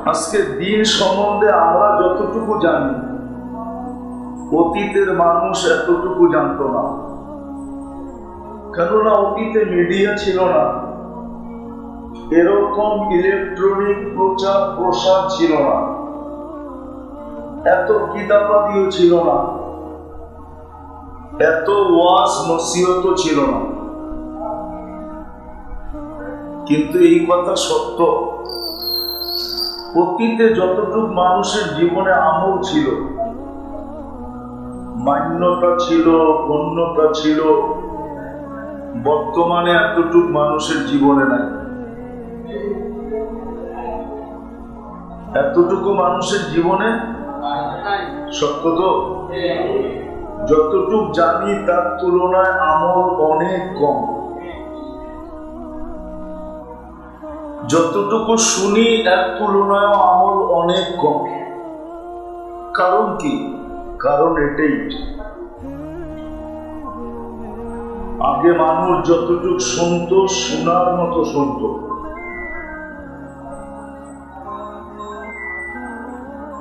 আজকে দিন সম্বন্ধে আমরা যতটুকু জানি, অতীতের মানুষ এতটুকু জানতো না। কেননা অতীতে মিডিয়া ছিল না, এরকম ইলেকট্রনিক প্রচার প্রসার ছিল না, এত কিতাবাদিও ছিল না, এত ওয়াজ নসিহত ছিল না। কিন্তু এই কথা সত্য, অতীতে যতটুকু মানুষের জীবনে আমল ছিল, মান্যতা ছিল, গণ্যতা ছিল, বর্তমানে এতটুকু মানুষের জীবনে নাই। এতটুকু মানুষের জীবনে সত্য তো, যতটুকু জানি তার তুলনায় আমল অনেক কম। যতটুকু শুনি এর তুলনায় আমল অনেক কম। কারণ কি? কারণ এটাই, আগে মানুষ যতটুকু শুনত শোনার মতো শুনত,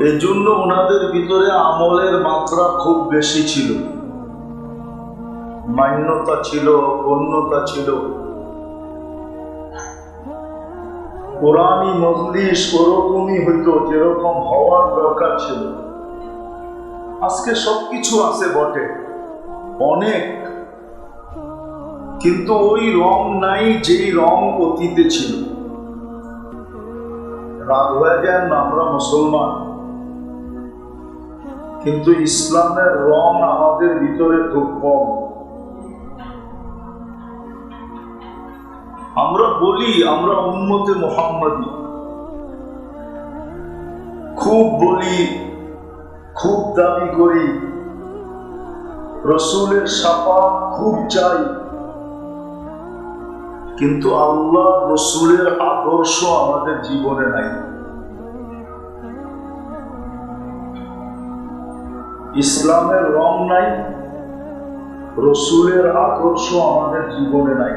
এজন্য ওনাদের ভিতরে আমলের মাত্রা খুব বেশি ছিল, মান্যতা ছিল, গণ্যতা ছিল। কোরআনী মজলিস ওরকমই হইতো যেরকম হওয়ার দরকার ছিল। আজকে সবকিছু আছে বটে, অনেক, কিন্তু ওই রং নাই যেই রং অতীতে ছিল। রাগ হয়ে যায় না, আমরা মুসলমান, কিন্তু ইসলামের রং আমাদের ভিতরে খুব কম। আমরা বলি আমরা উম্মতে মুহাম্মাদি, খুব বলি, খুব দাবি করি, রসুলের শাফাত খুব চাই, কিন্তু আল্লাহ রসুলের আদর্শ আমাদের জীবনে নাই। ইসলামের রং নাই, রসুলের আদর্শ আমাদের জীবনে নাই।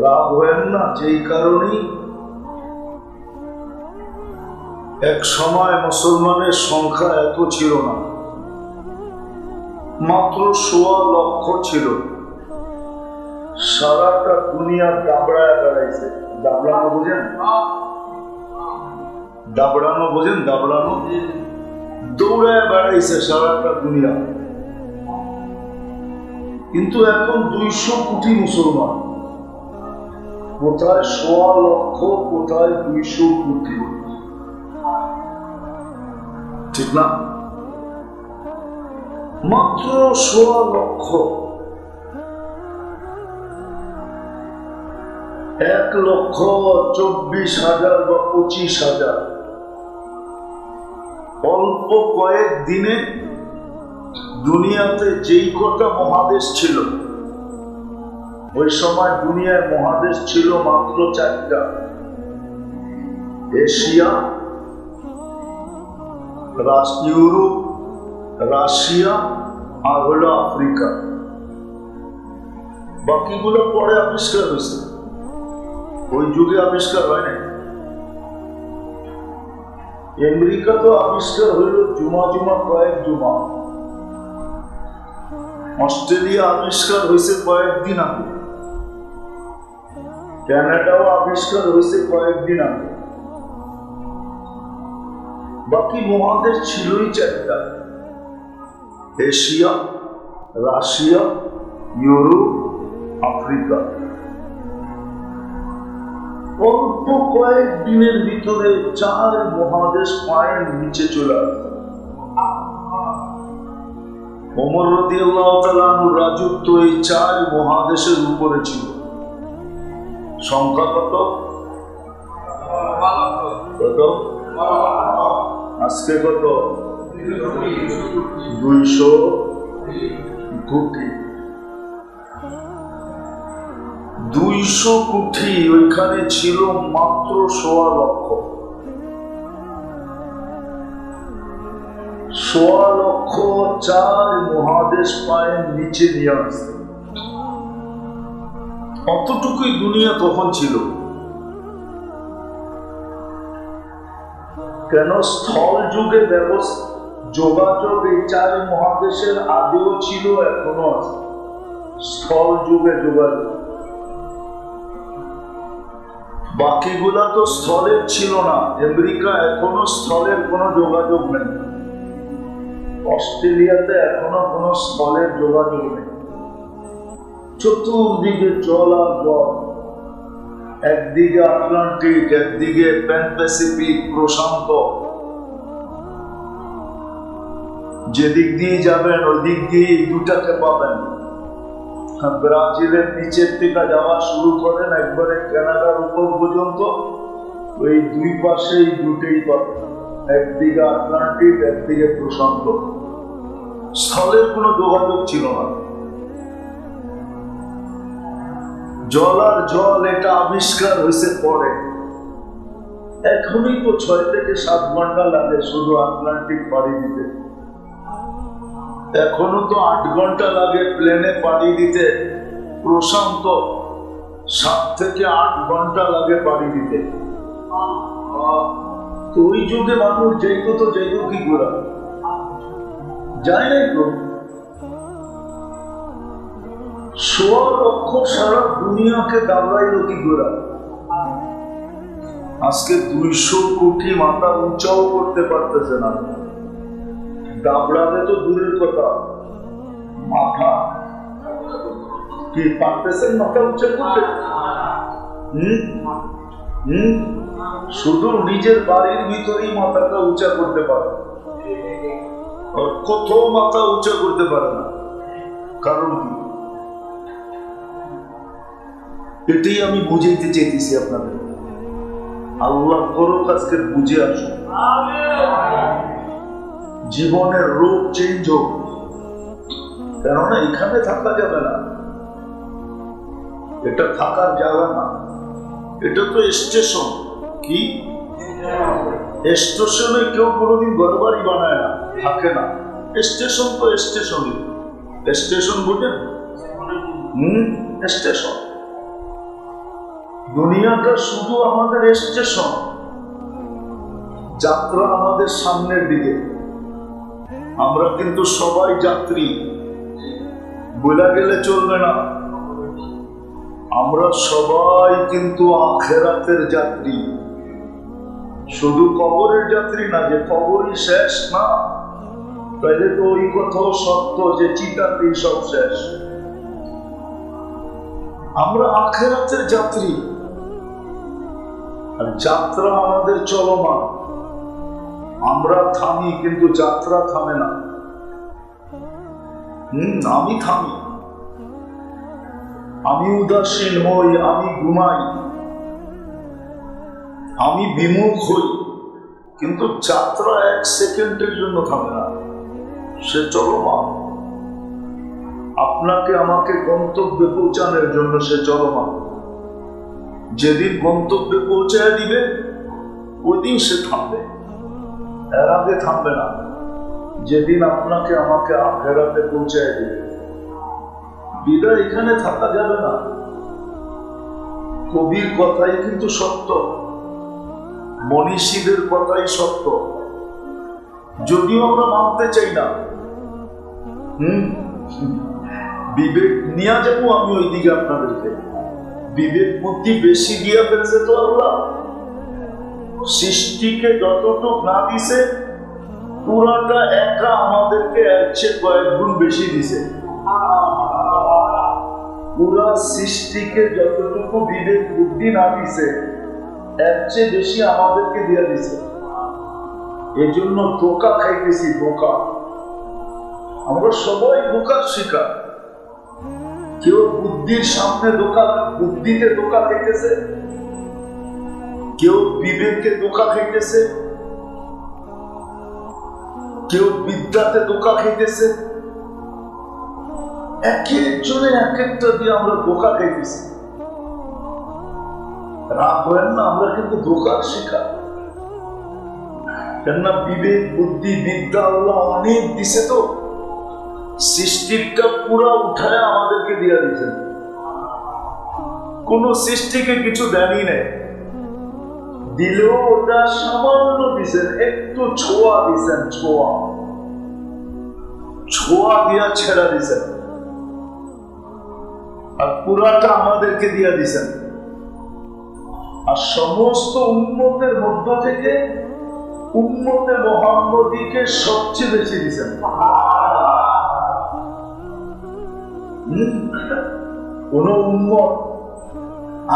রাগ হয়েন না, যেই কারণেই এক সময় মুসলমানের সংখ্যা এত ছিল না, মাত্র ১৬ লক্ষ ছিল। সারাটা দুনিয়া দাবড়ায় বেড়াইছে। দাবড়ানো বোঝেন? দাবড়ানো বোঝেন? দাবড়ানো, দৌড়ায় বেড়াইছে সারাটা দুনিয়া। কিন্তু এখন ২০০ কোটি মুসলমান, কোথায় ১৬ লক্ষ, কোথায় ২০০ কোটি, ঠিক না? মাত্র ১৬ লক্ষ। ১,২৪,০০০ বা ২৫,০০০। অল্প কয়েক দিনে দুনিয়াতে যেই কটা মহাদেশ ছিল, ওই সময় দুনিয়ার মহাদেশ ছিল মাত্র ৪টা: এশিয়া, ইউরোপ, রাশিয়া আর হলো আফ্রিকা। বাকিগুলো পরে আবিষ্কার হয়েছে, ওই যুগে আবিষ্কার হয় নাই। আমেরিকা তো আবিষ্কার হইল কয়েক জুমা। অস্ট্রেলিয়া আবিষ্কার হয়েছে কয়েকদিন আগে, কানাডাও আবিষ্কার হয়েছে কয়েকদিন আগে। বাকি মহাদেশ ছিলই ৪টা: এশিয়া, রাশিয়া, ইউরোপ, আফ্রিকা। অল্প কয়েক দিনের ভিতরে ৪ মহাদেশ পায়ের নিচে চলে আসে। ওমর রাদিয়াল্লাহু তাআলা আনহুর রাজত্ব এই ৪ মহাদেশের উপরে ছিল। সংখ্যা কত? কত? আজকে কত? ২০০ কোটি। ২০০ কোটি, ওইখানে ছিল মাত্র ১৬ লক্ষ। ১৬ লক্ষ ৪ মহাদেশ পায়ের নিচে নিয়ে আসছে। অতটুকুই দুনিয়া তখন ছিল। কেন স্থল যুগে ব্যবস্থা যোগাযোগ এই 4 মহাদেশের আগেও ছিল, এখনো আছে। স্থল যুগে যোগাযোগ, বাকিগুলা তো স্থলের ছিল না। আমেরিকা এখনো স্থলের কোনো যোগাযোগ নেই, অস্ট্রেলিয়াতে এখনো কোনো স্থলের যোগাযোগ নেই। চতুর্দিকে জল আর জল, একদিকে আটলান্টিক, একদিকে প্যাসিফিক প্রশান্ত। যেদিক দিয়ে যাবেন ওই দিক দিয়ে দুটাকে পাবেন। ব্রাজিলের নিচের থেকে যাওয়া শুরু করেন একবারে কানাডার উপর পর্যন্ত, ওই দুই পাশে দুটেই পাবেন, একদিকে আটলান্টিক, একদিকে প্রশান্ত। স্থলের কোনো যোগাযোগ ছিল না। জল আর জল এটা আবিষ্কার হয়েছে পরে। এখনই তো 6 থেকে 7 ঘন্টা লাগে শুধু আটলান্টিক পাড়ি দিতে। এখনো তো 8 ঘন্টা লাগে প্লেনে পাড়ি দিতে। প্রশান্ত 7 থেকে 8 ঘন্টা লাগে পাড়ি দিতে। তো ওই যুগে মানুষ যাইতো তো যাইতো কি করে? যায় নাই তো। 1.5 লক্ষ সারা দুনিয়াকে দাবড়াইল কি করে? আজকে 200 কোটি মাথা উঁচাও করতে পারতেছে না। দাবড়াবে তো দূরের কথা, মাথা কি পারতেছেন মাথা উঁচা করতে? শুধু নিজের বাড়ির ভিতরেই মাথাটা উঁচা করতে পারে, কোথাও মাথা উঁচা করতে পারে না। কারণ কি? এটাই আমি বুঝাইতে চাইতেছি আপনাদের। আল্লাহ করুক আজকে বুঝে আসুন, জীবনের রূপ চেঞ্জ হোক। কেননা এখানে থাকা যাবে না, এটা থাকার জায়গা না, এটা তো স্টেশন। কি স্টেশনে কেউ কোনোদিন ঘরবাড়ি বানায় না, থাকে না। স্টেশন তো স্টেশনই, স্টেশন বুঝেন? স্টেশন। দুনিয়াটা শুধু আমাদের স্টেশন, যাত্রা আমাদের সামনের দিকে। আমরা কিন্তু সবাই যাত্রী, বলে গেলে চলবে না। আমরা সবাই কিন্তু আখেরাতের যাত্রী, শুধু কবরের যাত্রী না যে কবরই শেষ না। তাইলে তো ওই কথাও সত্য যে চিতাতেই সব শেষ। আমরা আখেরাতের যাত্রী, আর যাত্রা আমাদের চলমান। আমরা থামি কিন্তু যাত্রা থামে না। আমি থামি, আমি উদাসীন হই, আমি ঘুমাই, আমি বিমুখ হই, কিন্তু যাত্রা 1 সেকেন্ডের জন্য থামে না, সে চলমান। আপনাকে আমাকে গন্তব্যে পৌঁছানোর জন্য সে চলমান। যেদিন গন্তব্যে পৌঁছায় দিবে ওই দিন সে থামবে, এর আগে থামবে না। যেদিন আপনাকে আমাকে আখেরাতে পৌঁছায় দিবে, বিদায় এখানে থাকা যাবে না। কবির কথাই কিন্তু সত্য, মনীষীদের কথাই সত্য, যদিও আমরা মানতে চাই না। বিবেক নিয়ে যাবো আমি ওইদিকে আপনাদেরকে। বিবেক বুদ্ধি বেশি দিয়া ফেলছে তো আল্লাহ। সৃষ্টিকে যতটুকু না দিছে, পুরাটা একা আমাদেরকে 1 চেয়ে কয়েক গুণ বেশি দিছে। পুরা সৃষ্টিকে যতটুকু বিবেক বুদ্ধি না দিছে, 1 চেয়ে বেশি আমাদেরকে দিয়ে দিছে। এই জন্য ধোঁকা খাইতেছি, ধোঁকা। আমরা সবাই ধোঁকার শিকার। কেউ বুদ্ধির সামনে ধোঁকা, বুদ্ধিতে ধোঁকা খাইতেছে, কেউ বিবেককে ধোঁকা খাইতেছে, কেউ বিদ্যাতে ধোঁকা খাইতেছে। এক একজনে এক একটা দিয়ে আমরা ধোঁকা খাইতেছি। রাগ হয় না, আমরা কিন্তু ধোঁকার শিকার। কেননা বিবেক বুদ্ধি বিদ্যা আল্লাহ অনেক দিছে, তো সৃষ্টিটা পুরা উঠায় আমাদেরকে দিয়ে দিচ্ছেন। কোন সৃষ্টিকে কিছু দেনই নেই। দিলেও ওটা সামান্য দিছেন, একটু ছোঁয়া দিছেন, ছোঁয়া দিয়া ছেড়া দিছেন, আর পুরাটা আমাদেরকে দিয়া দিছেন। আর সমস্ত উম্মতের মধ্য থেকে উম্মতে মুহাম্মদীকে সবচেয়ে বেশি দিছেন। কোন উম্মত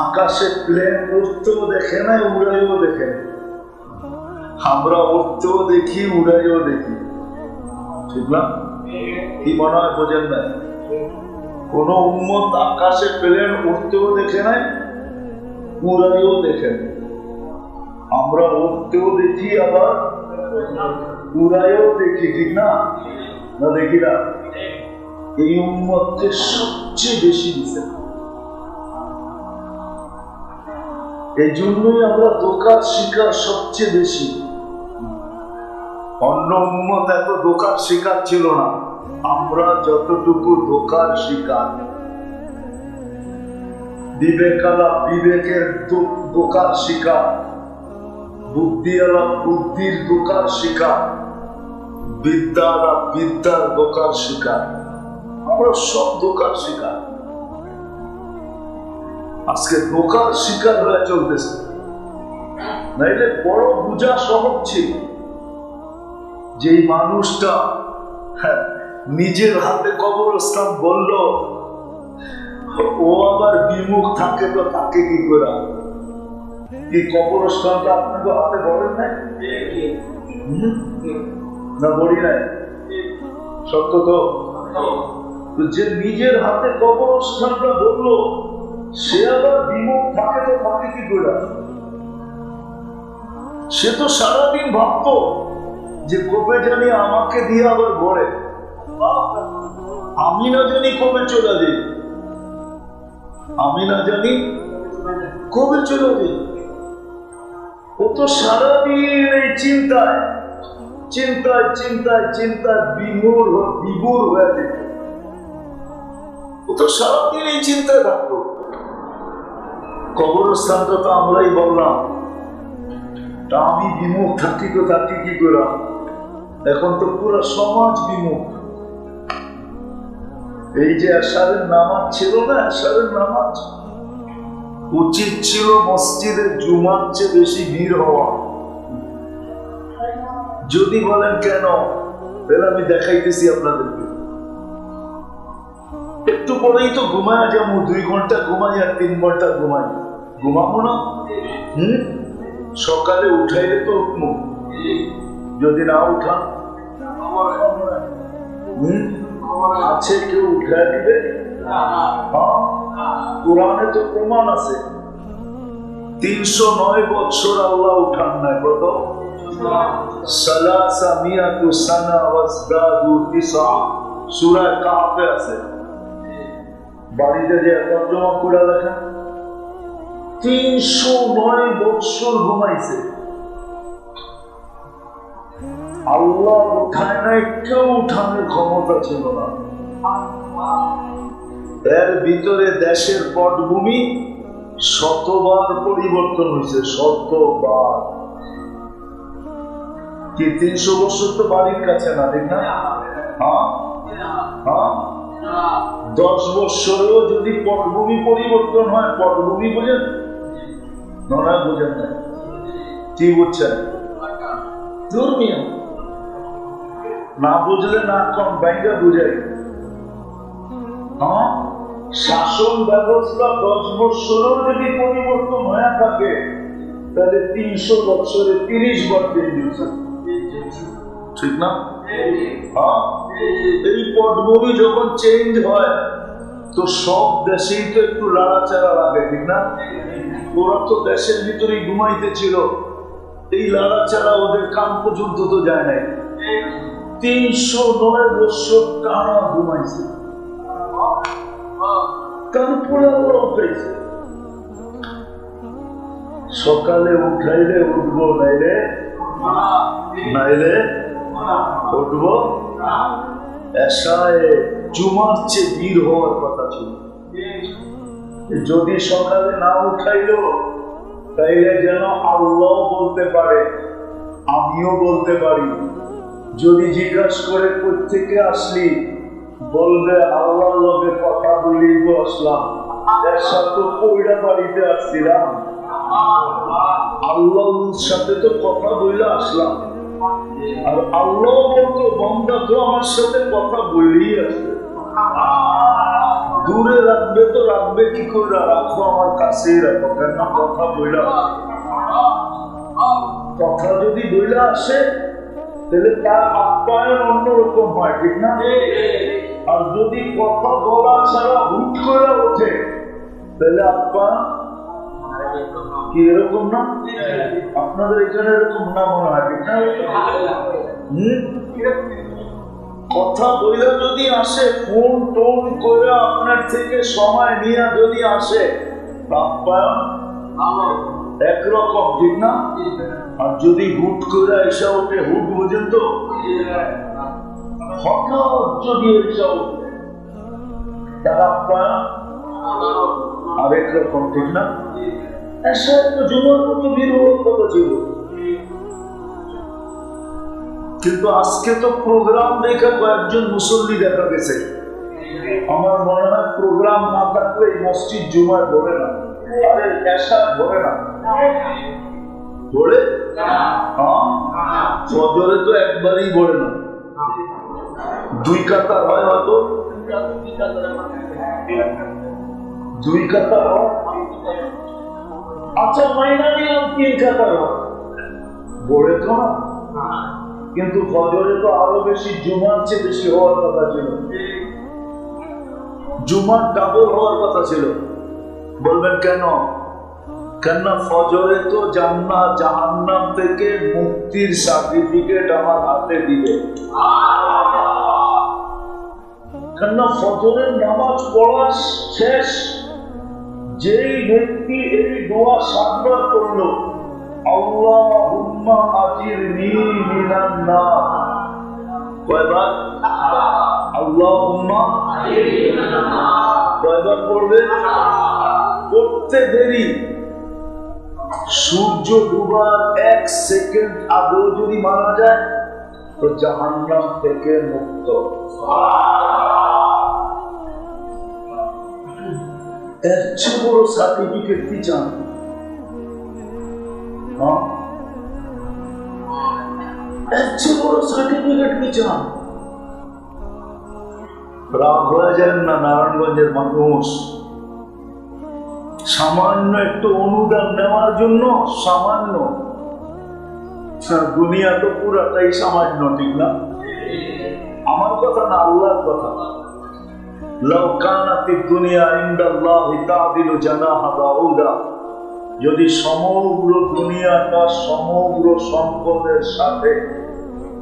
আকাশে প্লেন উড়তেও দেখে নাই, উড়াইও দেখে নাই। আমরা উড়তেও দেখি, উড়াইও দেখি, ঠিক না? কি মনে হয় বোঝেন নাই? কোন উম্মত আকাশে প্লেন উড়তেও দেখে নাই, উড়াইও দেখে নাই। আমরা উড়তেও দেখি, আবার উড়াইও দেখি, ঠিক না? না দেখি না? এই উম্মতকে সবচেয়ে বেশি দিচ্ছেন। এই জন্যই আমরা ধোঁকার শিকার সবচেয়ে বেশি। অন্য উম্মত এত ধোঁকার শিকার ছিল না, আমরা যতটুকু ধোঁকার শিকার। বিবেকালা বিবেকের ধোঁকার শিকার, বুদ্ধিওয়ালা বুদ্ধির ধোঁকার শিকার, বিদ্যাওয়ালা বিদ্যার ধোঁকার শিকার। আমরা সব ধোঁকার শিকার। আজকে ধোঁকার শিকার হয়ে চলতেছে। নাইলে বড় বুঝা সহজ ছিল, যে মানুষটা নিজের হাতে কবরস্থান বলল, ও আবার বিমুখ থাকে, তো তাকে কি করে? এই কবরস্থানটা আপনাকে হাতে বলেন নাই না? বলি নাই? সত্য তো? যে নিজের হাতে কবরস্থানটা বললো, সে আবার বিমুখ থাকে, তো তাকে কি করে? সে তো সারাদিন ভাবতো যে কবে জানি আমাকে দিয়ে আবার ঘরে, আমি না জানি কবে চলে যাই, আমি না জানি কবে চলে যাই। ও তো সারাদিন এই চিন্তায় চিন্তায় চিন্তায় চিন্তায় বিভোর হয়ে যেত। ও তো সারাদিন এই চিন্তায় থাকতো। কবরস্থানটা তো আমরাই বললাম, তা আমি বিমুখ থাকি, তো থাকি কি করে? এখন তো পুরো সমাজ বিমুখ। এই যে আশারের নামাজ ছিল না, আশারের নামাজ উচিত ছিল মসজিদে জুমার চেয়ে বেশি ভিড় হওয়া। যদি বলেন কেন, তাহলে আমি দেখাইতেছি আপনাদেরকে। একটু পরেই তো ঘুমায় যাবো, 2 ঘন্টা ঘুমাই আর 3 ঘন্টা ঘুমাই, ঘুমাবো না? সকালে উঠাইলে তো উঠবো, যদি না উঠান আছে কেউ উঠায় দিবে? কোরআনে তো প্রমাণ আছে, 309 বছর আল্লাহ উঠান নাই। কত? সূরা কাহফে আছে, বাড়িতে যে তর্জমা করে দেখেন, 309 বছর ঘুমাইছে। আল্লাহ উঠায় নাই, কেউ উঠানোর ক্ষমতা ছিল না। এর ভিতরে দেশের পটভূমি শতবার পরিবর্তন হয়েছে, শতবার। কি 300 বছর তো বাড়ির কাছে না, ঠিক না? 10 বছরেও যদি পটভূমি পরিবর্তন হয়, পটভূমি বুঝেন না? বুঝেন না? কি বুঝছেন? ধর্মীয় না বুঝলে না কম বাইরে বুঝাই। শাসন ব্যবস্থা 10 বছরেও যদি পরিবর্তন হয়ে থাকে, তাহলে 300 বছরে 30 বার চেঞ্জ, ঠিক না? এই পটভূমি যখন চেঞ্জ হয়, তো সব দেশেই তো একটু লাড়াচাড়া লাগে, ঠিক না? ওরা তো দেশের ভিতরেই ঘুমাইতেছিল, এই লাড়াচাড়া ওদের কান পর্যন্ত তো যায় নাই। 309 বছর টানা ঘুমাইছে, তারপরে আল্লাহ উঠাইছে। সকালে উঠাইলে উঠবো, নাইলে উঠবো। এশায় জুমার চেয়ে ভিড় হওয়ার কথা ছিল। যদি সকালে না উঠাইলো, তাইলে যেন আল্লাহ বলতে পারে, আমিও বলতে পারি। যদি জিজ্ঞাসা করে কোত্থেকে আসলি, বলবে আল্লাহর লগে কথা বলেই তো আসলাম, এর সাথে পয়লা বাড়িতে আসছিলাম, আল্লাহর সাথে তো কথা বলে আসলাম। আর আল্লাহ বলতো বান্দা তো আমার সাথে কথা বলেই আসবে। দূরে রাখবে তো রাখবে কি করে, রাখো আমার কাছেই রাখো, কেন কথা বইলা। কথা যদি বইলা আসে তাহলে তার আপ্যায়ন অন্যরকম হয়, ঠিক না? আর যদি কথা বলা ছাড়া হুট করে ওঠে তাহলে আপ্যায়ন কি এরকম না? আপনাদের এখানে এরকম না মনে হয়, ঠিক না? কথা বইলে যদি আসে, ফোন টোন করে আপনার থেকে সময় নিয়ে যদি আসে, আপ্যায়ন একরকম, ঠিক না? আর যদি হুট করে এসে ওঠে, হুট বুঝেন তো, হঠাৎ যদি এসে ওঠে তার আপ্যায়ন আরেক রকম, ঠিক না? এসে তো জুমার মতো ভিড় কথা ছিল, কিন্তু আজকে তো প্রোগ্রাম দেখে কয়েকজন মুসল্লি দেখা গেছে। আমার মনে হয় প্রোগ্রাম না থাকলে মসজিদ জুমায় ভরে না, আরে এসা ভরে না, ভরে ফজরে তো একবারই ভরে না, দুই কাতার হয় হয়তো, দুই কাতার হয়। আচ্ছা মাইনা নিলাম তিন কাতার হয়, ভরে তো না। কিন্তু ফজরে তো আরো বেশি, জুমার চেয়ে বেশি হওয়ার কথা ছিল, জুমার ডাবল হওয়ার কথা ছিল। বলবেন কেন? কেন ফজরে তো জান্নাত জাহান্নাম থেকে মুক্তির সার্টিফিকেট আমার হাতে দিবে। কেন ফজরের নামাজ পড়া শেষ, যেই ব্যক্তি এই দোয়া সাতবার করলো, আল্লাহুম্মা আজিরনি মিনান নার, কয়বার? আল্লাহুম্মা আজিরনি মিনান নার, কয়বার পড়বে? পড়তে দেরি, সূর্য ডুবার 1 সেকেন্ড আগেও যদি মারা যায় তো জাহান্নাম থেকে মুক্ত। এর চেয়ে বড় সার্টিফিকেট কি চান? এর চেয়ে বড় সার্টিফিকেট কি চান? রাগ হয়ে যান না নারায়ণগঞ্জের মানুষ, সামান্য একটু অনুদান নেওয়ার জন্য, সামান্য, দুনিয়া তো পুরাটাই সামান্য, ঠিক না? আমার কথা না, আল্লাহর কথা। লাউ কানাতিদ দুনিয়া ইনদাল্লাহি তা'দিলু জানাহা বাউদা, যদি সমগ্র দুনিয়াটা সমগ্র সম্পদের সাথে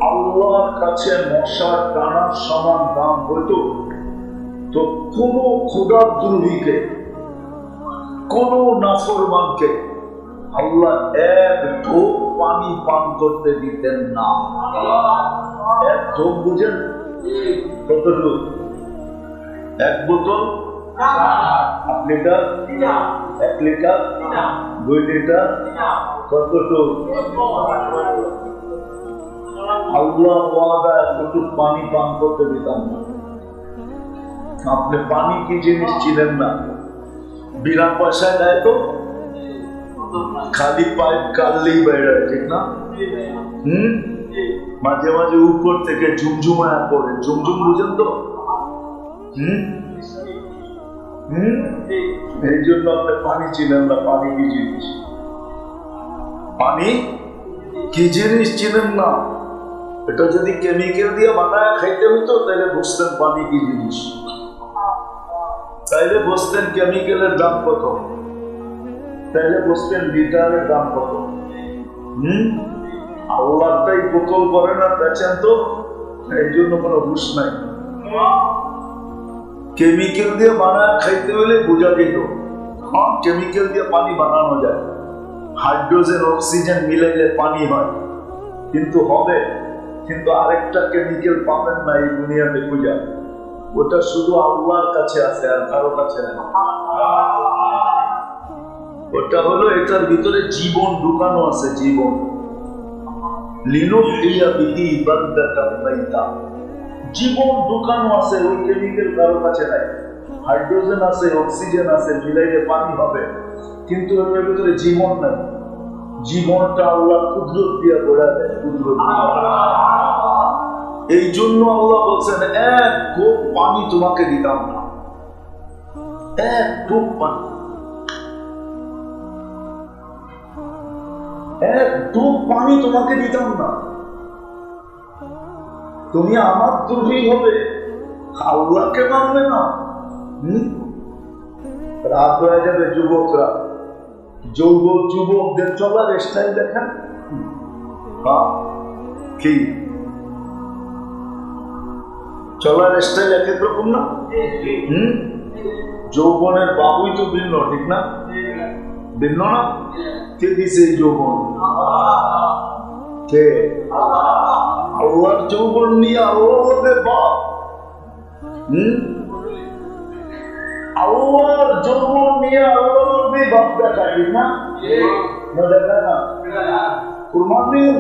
আল্লাহর কাছে মশার দানার সমান দাম হইত, তো কোন খোদাদ্রোহীকে, কোন নাফরমানকে আল্লাহ এক ঢোক পানি পান করতে দিতেন না। এক ঢোক বুঝেন কতটুকু? 1 বোতল, 1 লিটার, 1 লিটার, 2 লিটার, কতটুকু? আল্লাহ ওয়াদা এতটুকু পানি পান করতে দিতাম না। আপনি পানি কি জিনিস ছিলেন না, বিনা পয়সায় দেয় তো, খালি পাইপ কাটলেই বাইরে, ঠিক না? মাঝে মাঝে উপর থেকে ঝুমঝুমায়া পড়ে, ঝুমঝুম বুঝেন তো? এই জন্য আপনি পানি ছিলেন না। পানি কি জিনিস? পানি কি জিনিস ছিলেন না। এটা যদি কেমিক্যাল দিয়ে বানায় খাইতে হতো তাহলে বুঝতেন পানি কি জিনিস, তাইলে বুঝতেন কেমিক্যালের দাম কত, তাইলে বুঝতেন লিটারের দাম কত। আল্লাহটাই বোতল করে না, বেচেন তো, এই জন্য কোনো হুঁশ নাই। কেমিক্যাল দিয়ে বানায় খাইতে হলে বোঝা যেত, হ্যাঁ কেমিক্যাল দিয়ে পানি বানানো যায়, হাইড্রোজেন অক্সিজেন মিলাইলে পানি হয়, কিন্তু হবে, কিন্তু আরেকটা কেমিক্যাল পাবেন না এই দুনিয়াতে বুঝা, ওটা শুধু আল্লাহর কাছে আছে আর কারো কাছে নেই। ওটা হলো এটার ভিতরে জীবন ঢুকানো আছে, জীবন। লিনুহইয়া বিহি বালদাতাম মাইতা, জীবন ঢুকানো আছে। ওই কেমিক্যাল কারো কাছে নাই। হাইড্রোজেন আছে, অক্সিজেন আছে, মিলাইলে পানি হবে, কিন্তু এর ভিতরে জীবন নাই। জীবনটা আল্লাহ কুদরত দিয়া গড়া দেয়, কুদরত। এই জন্য আল্লাহ বলছেন, এক ঢোক পানি তোমাকে দিতাম না, এক ঢোক পানি, এক ঢোক পানি তোমাকে দিতাম না। তুমি আমার দ্রোহী হবে, আল্লাহকে মানবে না। রাত হয়ে যাবে, যুবকরা, যুবকদের চলার স্টাইল দেখেন। কি চলার স্টাইল এক এক রকম না? যৌবনের বাবুই তো ভিন্ন, ঠিক না? ভিন্ন না? কে দিছে এই যৌবন? কে? আল্লাহর যৌবন নিয়ে আল্লাহ হবে বাপ। আল্লাহর যৌবন নিয়ে আল্লাহ হবে বাপ দেখায়, ঠিক না? দেখায় না? কুরবান দিন,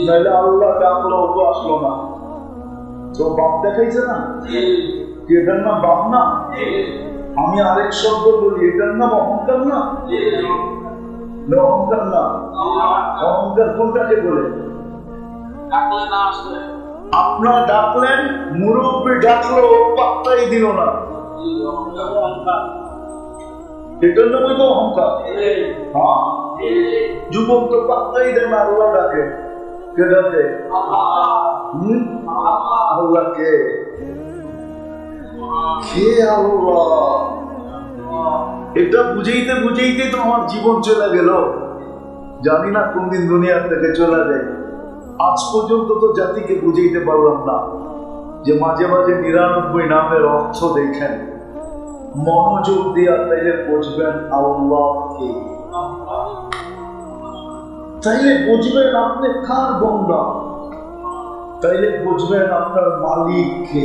নাহলে আল্লাহ ডাকলো তো আসলো না, তো বাপ দেখাইছে না? এটার নাম বাপ না? আমি আরেক শব্দ বলি, এটার নাম অহংকার না? অহংকার না? অহংকার কোনটাকে বলে? আপনার ডাকলেন, মুরব্বী ডাকলো, পাত্তাই দিল না, এটার নামই তো অহংকার। হ্যাঁ, যুবক তো পাত্তাই দেন না, আল্লাহ ডাকে। কে ডাকে? আল্লাহকে। কে আল্লাহ? এটা বুঝাইতে বুঝাইতে তো আমার জীবন চলে গেল, জানি না কোন দিন দুনিয়া থেকে চলে যায়। আজ পর্যন্ত তো জাতিকে বুঝাইতে পারলাম না যে মাঝে মাঝে ৯৯ নামের অর্থ দেখেন, মনোযোগ দিয়া, তাইলে বুঝবেন আল্লাহ কে, তাইলে বুঝবেন আপনি কার বান্দা, তাইলে বুঝবেন আপনার মালিক কে।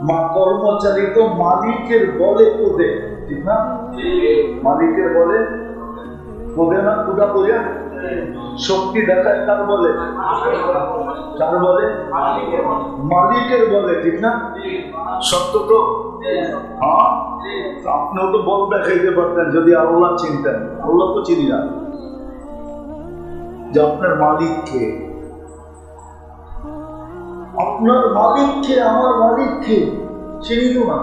মা কর্মচারী তো মালিকের বলে কোদে, ঠিক না? মালিকের বলে কোদে না? কুদা বলে শক্তি দেখায় কার বলে? কার বলে? মালিকের বলে, ঠিক না? সত্য তো? হ্যাঁ, আপনিও তো বল দেখাইতে পারতেন যদি আল্লাহ চিনতেন। আল্লাহ তো চিনি না, যে আপনার মালিক কে। আপনার মালিক কে, আমার মালিক কে চিনি তো না।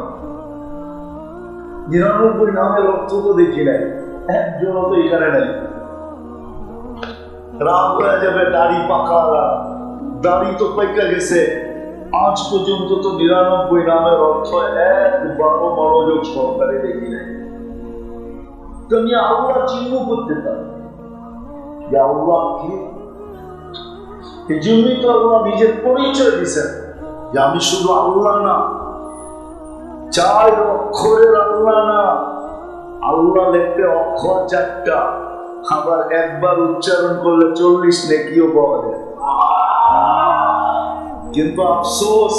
৯৯ নামের অর্থ তো দেখি নাই, একজনও তো এখানে নাই। রাত হয়ে যাবে, দাড়ি পাকা, দাড়ি তো পাইকা গেছে, আজ পর্যন্ত তো ৯৯ নামের অর্থ একবারও মনোযোগ সহকারে দেখি নাই। তো আমি আল্লাহ চিহ্ন করতে পারি যে আল্লাহ কি। এই জন্যই তো আল্লাহ নিজের পরিচয় দিচ্ছেন যে আমি শুধু আল্লাহ না, ৪ অক্ষরের আল্লাহ না, আল্লাহ লিখতে অক্ষর ৪টা, আবার একবার উচ্চারণ করলে ৪০ নেকিও পাওয়া যায়। কিন্তু আফসোস,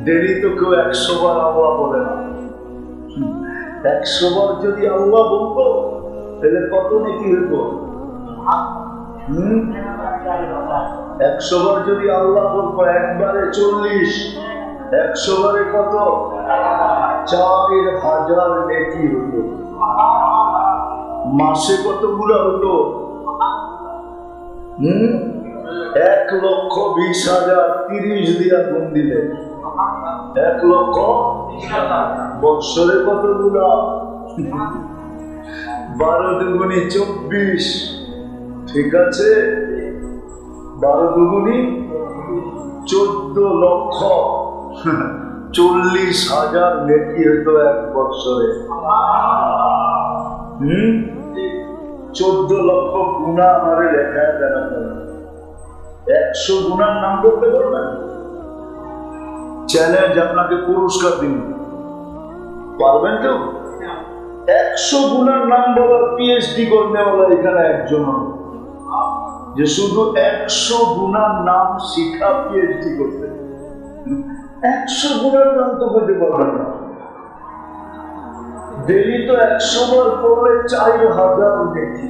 দেরি তো কেউ ১০০ বার আল্লাহ বলে না। ১০০ বার যদি আল্লাহ বলতো তাহলে কত নেকি হইত? ১০০ বার যদি আল্লাহ বলতো, একবারে ৪০, ১০০ বারে কত? ৪,০০০ নেকি হতো। মাসে কতগুলো হতো? ১,২০,০০০, ৩০ দিয়া গুণ দিলে ১,২০,০০০। বৎসরে কতগুলো? ১২ দুগুণী ২৪, ঠিক আছে? ১২ দুগুণী ১৪,৪০,০০০ নেকি হতো এক বৎসরে। ১৪ লক্ষ গুণা আমারে লেখায় দেন। ১০০ গুণার নাম করতে পারবেন? চ্যালেঞ্জ, আপনাকে পুরস্কার দিন, পারবেন কেউ? ১০০ গুণার নাম বলার পিএইচডি করতে বলা এখানে একজন, যে শুধু ১০০ গুণার নাম শিখা পিএইচডি করতে। ১০০ গুণার নাম তো করতে পারবেন না। ডেলি তো 100 বার পড়লে 4000 নেকি।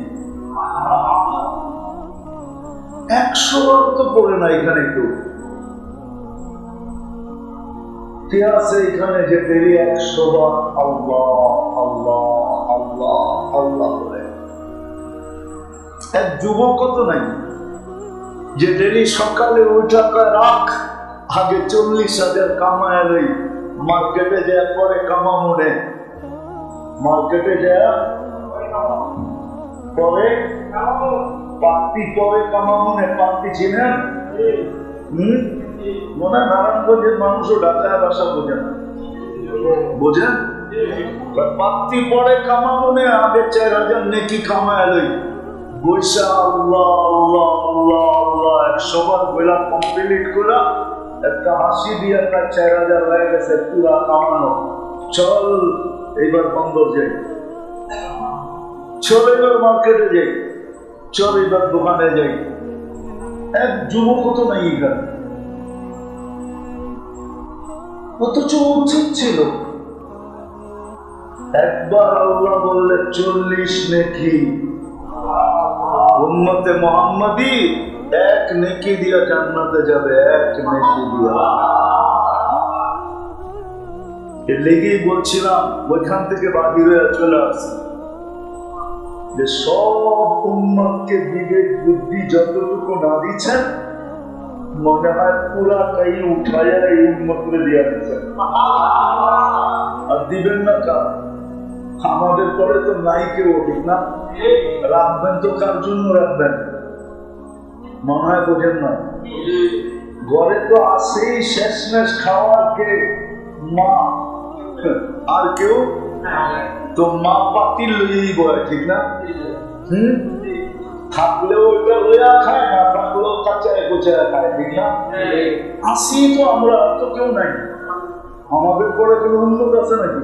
100 বার তো পড়ে না এখানে কেউ। ইতিহাসে এখানে যে ডেলি 100 বার আল্লাহ আল্লাহ আল্লাহ আল্লাহ বলে, এক যুবক তো নাই যে ডেলি সকালে উঠা রাখ আগে 40,000 কামায় লই, মার্কেটে যা পরে কামা মনে, মার্কেটে যা পরে পার্টি পরে কামা মনে। পার্টি চিনেন? মনে নারায়ণগঞ্জের মানুষও ঢাকায় বাসা বোঝেন, বোঝেন? পার্টি পরে কামা মনে আগে 4000 নেকি কামায় লই, বৈশা আল্লাহ আল্লাহ আল্লাহ আল্লাহ 100 বার বইলা কমপ্লিট করা, একটা হাসি দিয়ে একটা 4000 হয়ে গেছে পুরা কামানো। চল এইবার বন্দর যাই, চল এবার মার্কেটে যাই, চল এবার দোকানে যাই। এক যুবক তো নাই এখানে, অথচ উচিত ছিল একবার আল্লাহ বললে 40 নেকি। উম্মতে মুহাম্মাদি 1 নেকি দিয়া জান্নাতে যাবে, 1 নেকি দিয়া। এর লেগেই বলছিলাম ওইখান থেকে বাহিরে চলে আসি যে সব উম্মতকে বিবেক বুদ্ধি যতটুকু না দিচ্ছেন, মনে হয় পুরাটাই উঠাইয়া এই উম্মতকে দিয়া দিচ্ছেন। আর দিবেন না কার? আমাদের পরে তো নাই কেউ, ঠিক না? রাখবেন তো কার জন্য রাখবেন? মনে হয় বোঝেন না। ঘরে তো আসেই শেষমেশ খাওয়ার কে? মা। আর কেউ তো মা পাতিল লইয়েই বয়, ঠিক না? থাকলেও ওইটা লইয়া খায়, না থাকলেও কাঁচায় কোচায় খায়, ঠিক না? আসি তো আমরা, আর তো কেউ নাই। আমাদের পরে কোনো উন্নত আছে নাকি?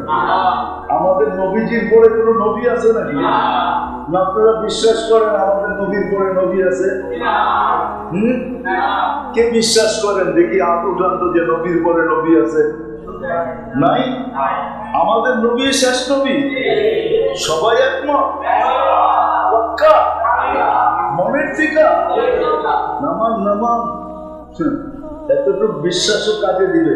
আমাদের নবীজির পরে কোনো নবী আছে নাকি? না আপনারা বিশ্বাস করেন আমাদের নবীর পরে নবী আছে? কে বিশ্বাস করেন দেখি হাত উঠান তো যে নবীর পরে নবী আছে? নাই। আমাদের নবী শেষ নবী, সবাই একমত? পাক্কা? মনের থেকে নামান নামান এতটুকু বিশ্বাসও কাজে দিবে।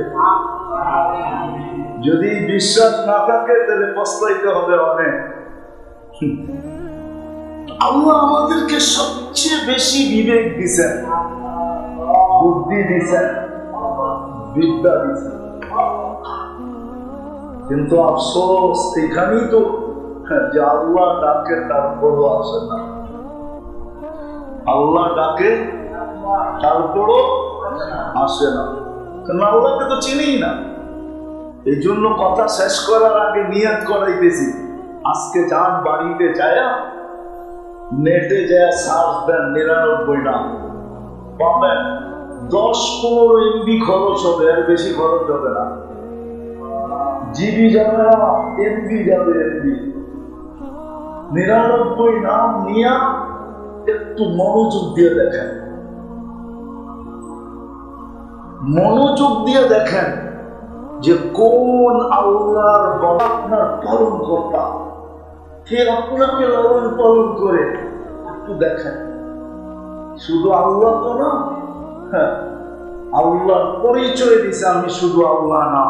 যদি বিশ্বাস না থাকে তাহলে পস্তাইতে হবে অনেক। আল্লাহ আমাদেরকে সবচেয়ে বেশি বিবেক দিছেন, বুদ্ধি দিছেন, বিদ্যা দিছেন, কিন্তু আফসোস এখানেই তো যে আল্লাহ ডাকে তারপরও আসে না। আল্লাহ ডাকে তারপরও আসে না, কারণ আল্লাহকে তো চিনি না। এই জন্য কথা শেষ করার আগে নিয়ত করাইতেছি, আজকে যান বাড়িতে যায় নেটে যায় সার্চ দেন 99 নাম পাবেন। 10-15 MB খরচ হবে, আর বেশি খরচ হবে না। জিবি যাবে না, MB যাবে। MB 99 নাম নিয়ে একটু মনোযোগ দিয়ে দেখেন, মনোযোগ দিয়ে দেখেন যে কোন আল্লাহর আপনার পালন কর্তা, কে আপনাকে লালন পালন করে, একটু দেখেন। শুধু আল্লাহ তো না, আল্লাহর পরিচয় দিছে আমি শুধু আল্লাহ না,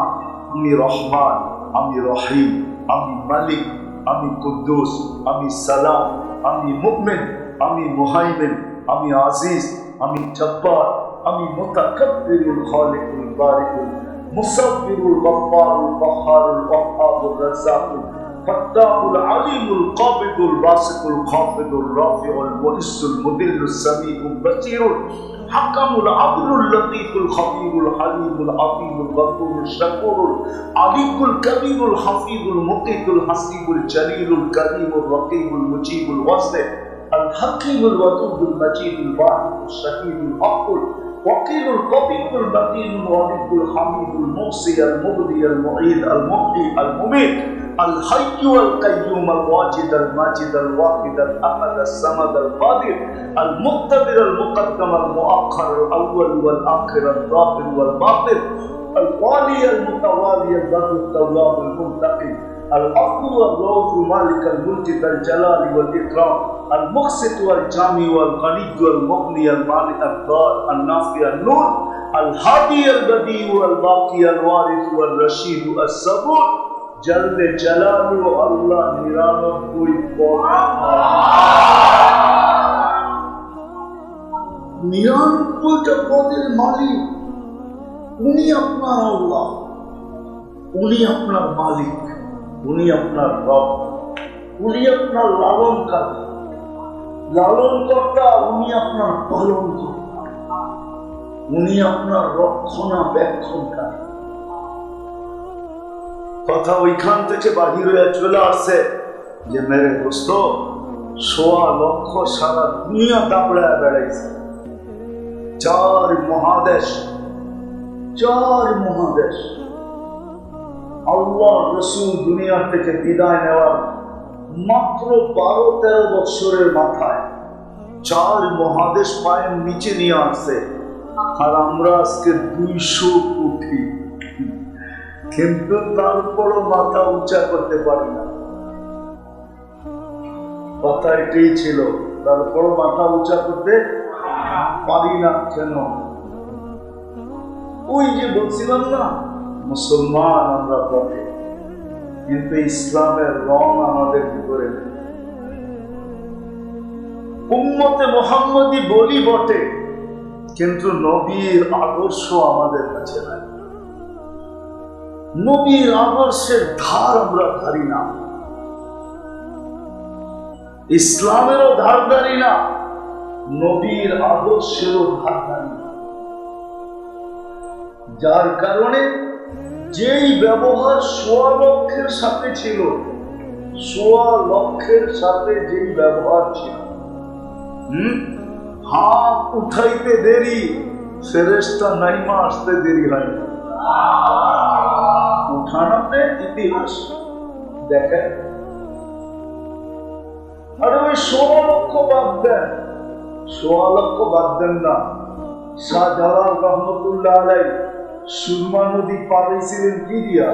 আমি রহমান, আমি রহিম, আমি মালিক, আমি কুদ্দুস, আমি সালাম, আমি মুমিন, আমি মুহাইমিন, আমি আজিজ, আমি জব্বার, আমি মুতাকাব্বিরুল খালিকুল বারিকুল মুসাব্বিরুল গফফারুল কহ্হারুল ওয়াহ্হাবুর রাজ্জাকুল ফাত্তাহুল আলিমুল কাবিদুল বাসিতুল খাফিদুর রাফিউল মুইসুল মুদিল্লুস সামিউল বাসীরুল হাকামুল আদলুল লতীফুল খবীরুল হালিমুল আযীমুল গফুরুল শাকুরুল আলিকুল কবীরুল হাফিজুল মুকিতুল হাসিবুল জলিলুল করিমুল রকিবুল মুজিবুল ওয়াসি আল হাকিমুল ওয়াদুদুল মাজিদুল ওয়াহিদুল শাহীদুল হকুল وقيل القبيل المتين الوليد الحميد الموصي المبدي المعيد المحيي المميت الحي والقيوم الواجد الماجد الواحد الاحد الصمد القادر المقتدر المقدم المؤخر الاول والاخر الظاهر والباطن الوالي المتوالي البر التواب المنتقم العبد والرؤوف مالك الملك ذا الجلال والإكرام المقسط والجامع والغني والمغني المانع الضار النافع النور الهادي البديع والباقي الوارث والرشيد الصبور جل جلاله الله নিরানব্বই পদের মালিক উনি আপনার আল্লাহ, উনি আপনার মালিক, উনি আপনার রব, উনি আপনার লালনকর্তা, উনি আপনার পালনকর্তা, উনি আপনার রক্ষণাবেক্ষণকারী। কথা ওইখান থেকে বাহির হয়ে চলে আসছে যে মেরে দোস্ত ১৬ লক্ষ সারা দুনিয়া দাবড়ায় বেড়াইছে, 4 মহাদেশ আল্লাহ রসুল দুনিয়া থেকে বিদায় নেওয়ার মাত্র 12-13 বছরের মাথায় 4 মহাদেশ পায়ের নিচে নিয়ে আসছে, আর আমরা আজকে 200 কোটি, কিন্তু তারপরও মাথা উঁচা করতে পারি না। কথা এটাই ছিল, তারপরও মাথা উঁচা করতে পারি না কেন? ওই যে বলছিলাম না, মুসলমান আমরা বটে, কিন্তু ইসলামের রং আমাদের ভিতরে নেই। উম্মতে মুহাম্মদী বলি বটে, কিন্তু নবীর আদর্শ আমাদের কাছে নাই। নবীর আদর্শের ধার আমরা ধারি না, ইসলামেরও ধার ধারি না, নবীর আদর্শেরও ধার ধারি না। যার কারণে যেই ব্যবহার ১৬ লক্ষের সাথে ছিল, ১৬ লক্ষের সাথে যেই ব্যবহার ছিল, হাত উঠাইতে দেরি, ফেরেশতা নাইমা আসতে দেরি হয় না। উঠানোতে ইতিহাস দেখেন। আর ওই ১৬ লক্ষ বাদ দেন, ১৬ লক্ষ বাদ দেন না। শাহজালাল রহমতুল্লাহ আলাইহি সুরমা নদী পার হয়েছিলেন কি দিয়া?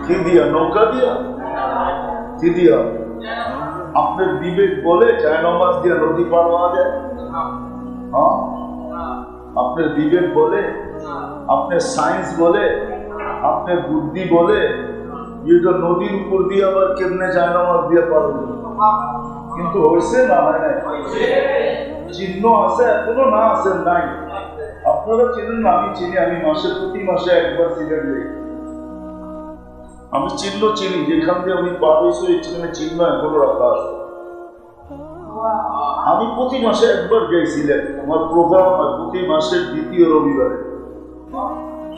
কি দিয়া? নৌকা দিয়া? কি দিয়া? আপনার বিবেক বলে জায়নামাজ দিয়া নদী পার হওয়া যায়? আপনার বিবেক বলে, আপনার সায়েন্স বলে, আপনার বুদ্ধি বলে এটা নদীর উপর দিয়ে আবার কেমনে জায়নামাজ দিয়ে পারবে? কিন্তু হয়েছে না, হয় না? চিহ্ন আছে এখনো, না আছে নাই? আপনারা চিনেন না, আমি চিনি। আমি প্রতি মাসে একবার সিলেট যাই। আমি চিহ্ন চিনি, যেখান দিয়ে উনি পার হয়েছে ওই চিহ্ন এখনো রাখা আছে। আমি প্রতি মাসে একবার যাই সিলেট, আমার প্রোগ্রাম হয় প্রতি মাসের ২য় রবিবারে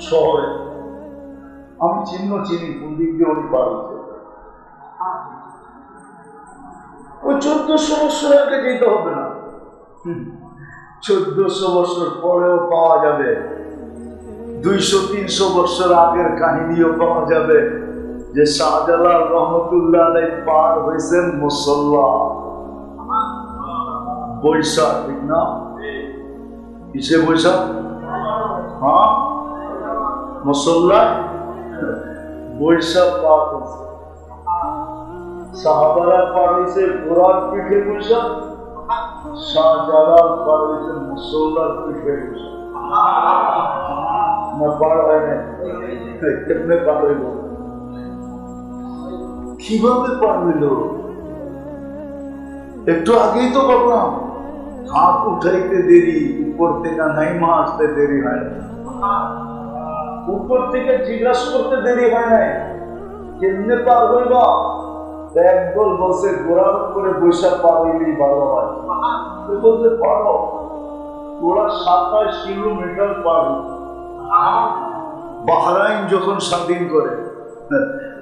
শহরে। আমি চিহ্ন চিনি, কোন দিক দিয়ে উনি পার হয়েছে। ওই ১৪০০ বছর আগে যেতে হবে না, ১৪০০ বছর পরেও পাওয়া যাবে, ২০০-৩০০ বছর আগের কাহিনীও পাওয়া যাবে যে শাহজালাল রহমতুল্লাহ আলাইহি পার হয়েছেন মুসল্লা বৈশাখ, ঠিক না? কিসে বৈশাখ? মুসল্লা বৈশাখ পার হয়েছে। সাহাবারা পার হয়েছে ঘোড়ার পিঠে বৈশাখ, শাহজালাল পার হয়েছে মুসল্লার পিঠে বৈশাখ। না পার হয় না? কেমনে পার হইল? কিভাবে পার হইল? একটু আগেই তো বললাম, হাত উঠাইতে দেরি, উপর থেকে নাইমা আসতে দেরি হয় না, উপর থেকে জিজ্ঞাসা করতে দেরি হয় নাই, কেমনে পার হইবা? একদল বলছে ঘোড়ার উপরে বৈশাখ পার হইলেই ভালো হয়। বলতে পারো, ওরা ২৭ কিলোমিটার পার। বাহরাইন যখন স্বাধীন করে,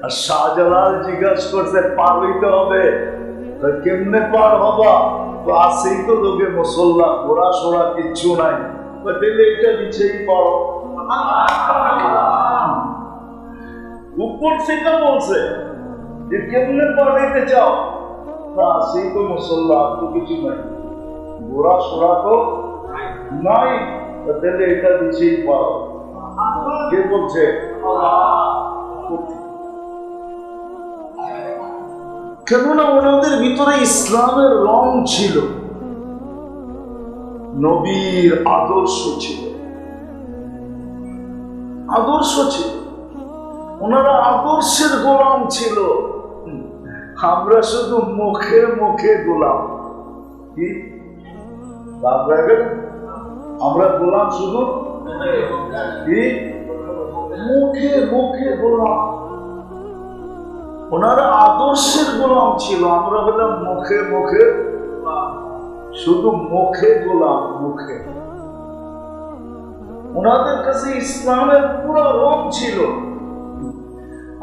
আর শাহজালাল জিজ্ঞাসা করছে পার হইতে হবে, কেমনে পার হবা? তো আসেই তো লোকে মুসল্লা, ঘোড়া সোড়া কিচ্ছু নাই, এটা নিচেই পারো। উপর থেকে বলছে যে কেমনে পার হইতে চাও? আসেই তো মুসল্লা, আর তো কিছু নাই, ঘোড়া সোড়া তো নাই, তাহলে এটা নিচেই পারো। কে বলছে? কেননা ওনাদের ভিতরে ইসলামের রং ছিল, নবীর আদর্শ ছিল, আদর্শ ছিল, ওনারা আদর্শের গোলাম ছিল। আমরা শুধু মুখে মুখে গোলাম। কি আমরা গোলাম শুধু কি মুখে মুখে গোলাম, ওনারা আদর্শের গোলাম ছিল, আমরা হলাম মুখে মুখে, শুধু মুখে গোলাম, মুখে। ওনাদের কাছে ইসলামের পুরো রং ছিল,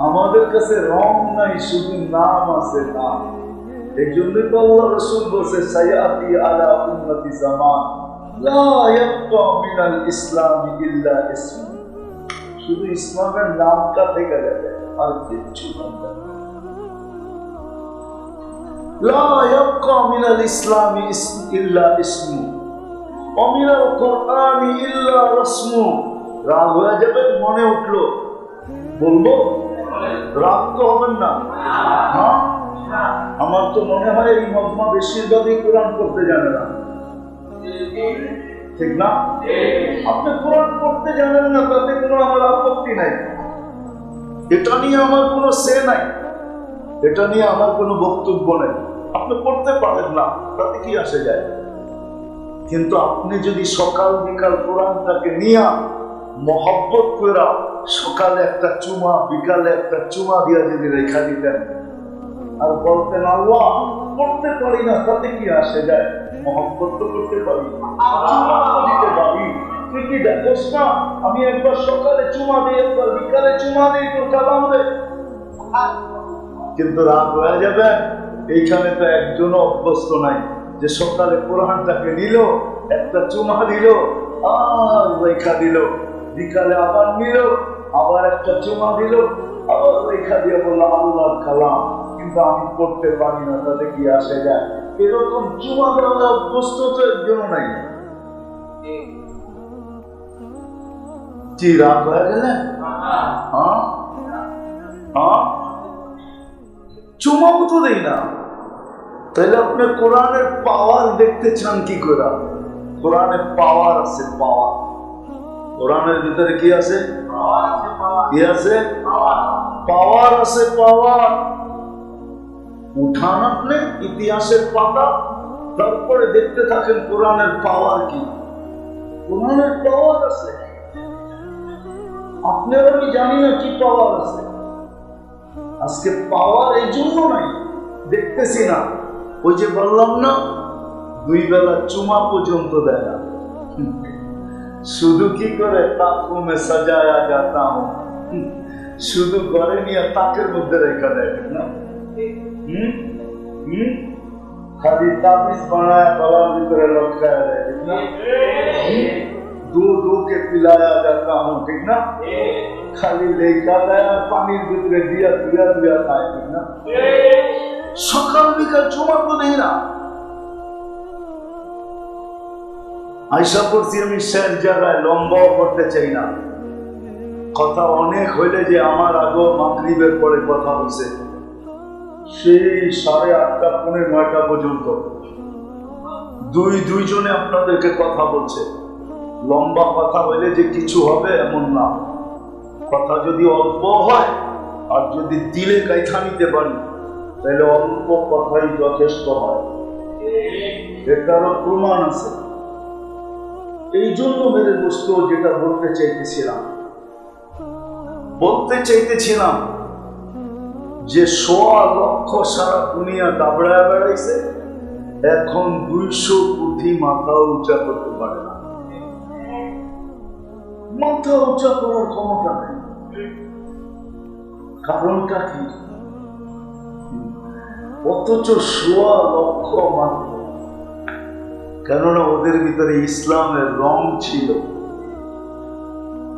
আমাদের কাছে রং নাই, শুধু নাম আছে, নাম। এই জন্যই তো আল্লাহ রাসূল বলেছে সায়াতি আলা উম্মতি জামান লা ইয়াবকা মিনাল ইসলামি ইল্লা ইসমু, শুধু ইসলামের নামটা থেকে যাবে আর কিছু না। লা ইয়াবকা মিনাল ইসলামি ইল্লা ইসমু ওয়া মিনাল কুরআনি ইল্লা রাসমু। রাগ হয়ে যাবে, মনে উঠলো বলবো, রাগ তো হবেন না। হ্যাঁ, আমার তো মনে হয় এই মজমা বেশিরভাগই কোরআন পড়তে জানে না, ঠিক না? আপনি কোরআন পড়তে জানেন না, তাতে কোনো আমার আপত্তি নাই, এটা নিয়ে আমার কোনো সে নাই, এটা নিয়ে আমার কোনো বক্তব্য নেই। আপনি পড়তে পারেন না, তাতে কি আসে যায়? কিন্তু আপনি যদি সকাল বিকাল কোরআনটাকে নিয়ে মহব্বত করে সকালে একটা চুমা, বিকালে একটা চুমা দিয়া যদি রেখা দিতেন আর বলতেন আল্লাহ পড়তে পারি না, তাতে কি আসে যায়? মহব্বত তো করতে পারি, চুমা তো দিতে পারি। তুই কি দেখোস না আমি একবার সকালে চুমা দিই, একবার বিকালে চুমা দিই, তোর কালাম রে। কিন্তু রাগ হয়ে যাবে, এইখানে তো একজনও অভ্যস্ত নাই যে সকালে কোরআনটাকে নিল, একটা চুমা দিল আর রেখা দিল, বিকালে আবার নিল, আবার একটা চুমা দিল, আবার রেখা দিয়ে বললো আল্লাহর কালাম, কিন্তু আমি পড়তে পারি না, তাতে কি আসে যায়? এরকম চুমা দেওয়া অভ্যস্ত তো একজনও নাই। কি রাগ হয়ে গেলেন? হ্যাঁ হ্যাঁ, চুমাও তো দেই না, তাহলে আপনি কোরআনের পাওয়ার দেখতে চান কি করে? কোরআনের পাওয়ার আছে, পাওয়ার। কোরআনের ভিতরে কি আছে? কি আছে? পাওয়ার আছে, পাওয়ার। উঠান আপনি ইতিহাসের পাতা, তারপরে দেখতে থাকেন কোরআনের পাওয়ার কি। কোরআনের পাওয়ার আছে, আপনার আমি জানি না কি পাওয়ার আছে। আজকে পাওয়ার এই জন্য নাই, দেখতেছি না। ওই যে বললাম না, 2 বেলা চুমা পর্যন্ত দেয় না, শুধু কি করে তাকুমে সাজায়া যাতা হুঁ, শুধু ঘরে নিয়ে তাকের মধ্যে রেখা দেয় না। খালি তাবিজ বানায় গলার ভিতরে লটকায় দেয়, ঠিক না? दूध के पिलाया जाता हूँ, ठीक ना? खाली लेखा देय और पानी ভিতরে দিয়া দিয়া দিয়া খায়, ঠিক না? সকাল বিকাল চুমা তো নেই না। আয়সা পড়ছি আমি শের জায়গায়, লম্বাও করতে চাই না, কথা অনেক হইলে যে আমার আগেও মাগরিবের পরে কথা হয়েছে সেই 8:30 পৌনে 9টা পর্যন্ত দুইজনে আপনাদেরকে কথা বলছে। লম্বা কথা হইলে যে কিছু হবে এমন না, কথা যদি অল্প হয় আর যদি দিলে গাইথা নিতে পারি তাহলে অল্প কথাই যথেষ্ট হয়, এটারও প্রমাণ আছে। এই জন্য মেরে দোস্ত যেটা বলতে চাইতেছিলাম যে 1.25 লক্ষ সারা দুনিয়া দাবড়ায় বেড়াইছে, এখন 200 কোটি মাথা উঁচা করতে পারে না। মাথা উঁচা করার ক্ষমতা নেই। কারণটা কি? অথচ 1.25 লক্ষ মাত্র, কেননা ওদের ভিতরে ইসলামের রং ছিল।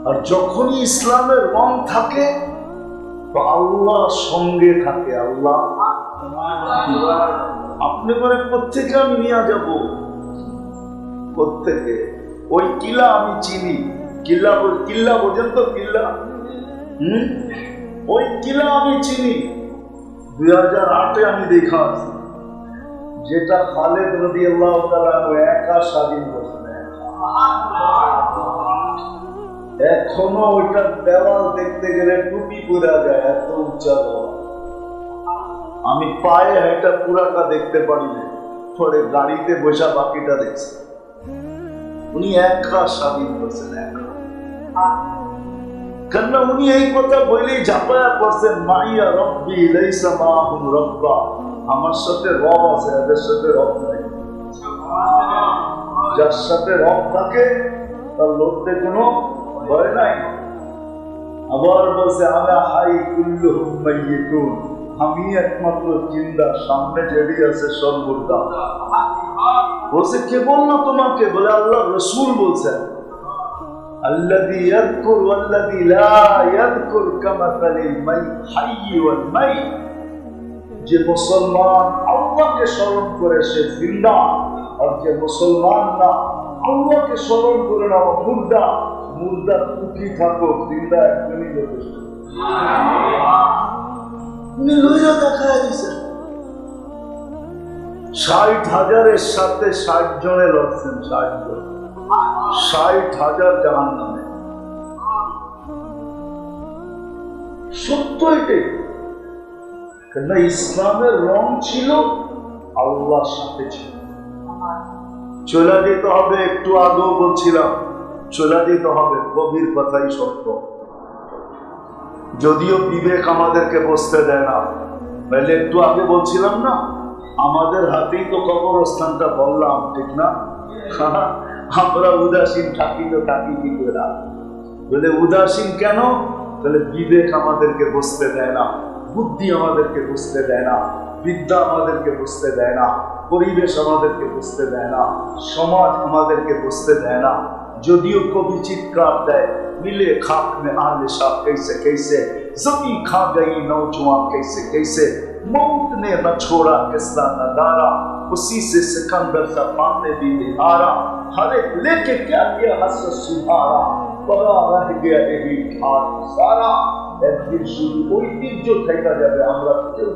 আর যখনই ইসলামের রং থাকে তো আল্লাহ সঙ্গে থাকে। আল্লাহ আপনি করে প্রত্যেকে আমি নিয়ে যাব, প্রত্যেকে। ওই কিলা আমি চিনি, কিল্লা বোঝেন তো? কিল্লা, ওই কিলা আমি চিনি 2008-এ আমি দেখা আছি, যেটা খালেদ রাদিয়াল্লাহু তাআলা একা স্বাধীন করছেন। এখনো ওইটার দেওয়াল দেখতে গেলে টুপি পরা যায়, এত উচ্চা দেওয়াল। আমি পায়ে এটা পুরাটা দেখতে পারি না, পরে গাড়িতে বসা বাকিটা দেখছি। উনি একা স্বাধীন করছেন, একা। কেননা উনি এই কথা বলেই ঝাঁপায়া করছেন, মাইয়া রব্বি লাইসা মাহুম রব্বা, আমার সাথে রব আছে, এদের সাথে রব নাই। যার সাথে রব থাকে তার লড়তে কোনো ভয় নাই। আবার বলছে আলা হাই কুল্লুহুম মাইয়িতুন, আমি একমাত্র জিন্দা, সামনে যেটি আছে সব মুর্দা। বলছে কে বললো তোমাকে? বলে আল্লাহ রাসূল বলছেন, আল্লাযী ইয়াযকুর ওয়াল্লাযী লা ইয়াযকুর কামাসালিল হাইয়্যি ওয়াল মাইত। যে মুসলমান আল্লাহকে স্মরণ করে সে জিন্দা, আর যে মুসলমান না আল্লাহকে স্মরণ করে না মুর্দা। মুর্দা টুকি থাকো, জিন্দা একদমই যথেষ্ট। উনি লইয়া দেখায় দিছেন 60,000-এর সাথে 60 জনে লড়ছেন, 60 জন, 60,000 জাহান্নামে। সত্য এটাই। কেন ইসলামের রং ছিল আল্লাহর সাথে ছিল। চলে যেতে হবে, একটু আগেও বলছিলাম, চলে যেতে হবে, গভীর কথাই সত্য। যদিও বিবেক আমাদেরকে বসতে দেয় না, তাহলে একটু আগে বলছিলাম না, আমাদের হাতেই তো কবরস্থানটা, বললাম ঠিক না? আমরা উদাসীন থাকি তো থাকি কি করে? বলে উদাসীন কেন? তাহলে বিবেক আমাদেরকে বসতে দেয় না, বুদ্ধি আমাদেরকে বুঝতে দেয় না, বিদ্যা আমাদেরকে বুঝতে দেয় না, পরিবেশ আমাদেরকে বুঝতে দেয় না, সমাজ আমাদেরকে বুঝতে দেয় না। যদিও কবি চিৎকার দেয়, मिले खाक में आले शाह कैसे कैसे, जमी खा गई नौजवान कैसे कैसे, मौत ने न छोड़ा किसका नगारा, उसी से सिकंदर सा पाने भी निहारा, हर एक लेके क्या किया हसरत सुधारा, बड़ा रह गया यही ठाट सारा। एक दिन शुरू कोई दिन जो ठेका जाए আমরা কেউ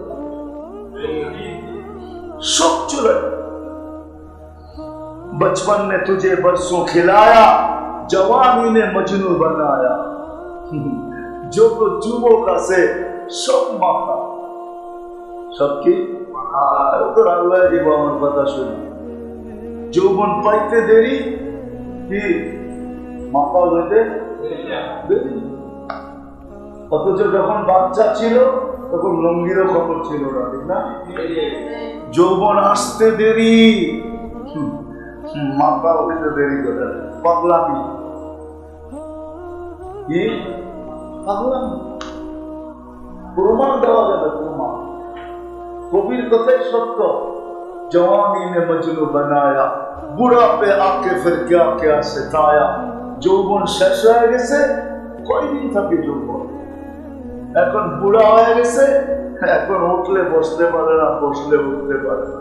सब चले। बचपन ने तुझे बरसों खिलाया, जवानी ने मजनू बनाया, जो तो যুবক আছে সব মাথা, সব কি তো আল্লাহ দিব আমার কথা শুনে। যৌবন পাইতে দেরি, কি মাথা হইতে দেরি। অথচ যখন বাচ্চা ছিল তখন লঙ্গিরও খবর ছিল না, ঠিক না? যৌবন আসতে দেরি, মাথা হইতে দেরি করে। পাগলামি, কি পাগলামি? প্রমাণ দেওয়া যাবে, প্রমাণ। কবির কথাই সত্য, जवानी ने मजनू बनाया, बुढ़ापे आके फिर क्या क्या सिखाया। যৌবন শেষ হয়ে গেছে, কয়দিন থাকে যৌবন? এখন বুড়া হয়ে গেছে, এখন উঠলে বসতে পারে না, বসলে উঠতে পারে না।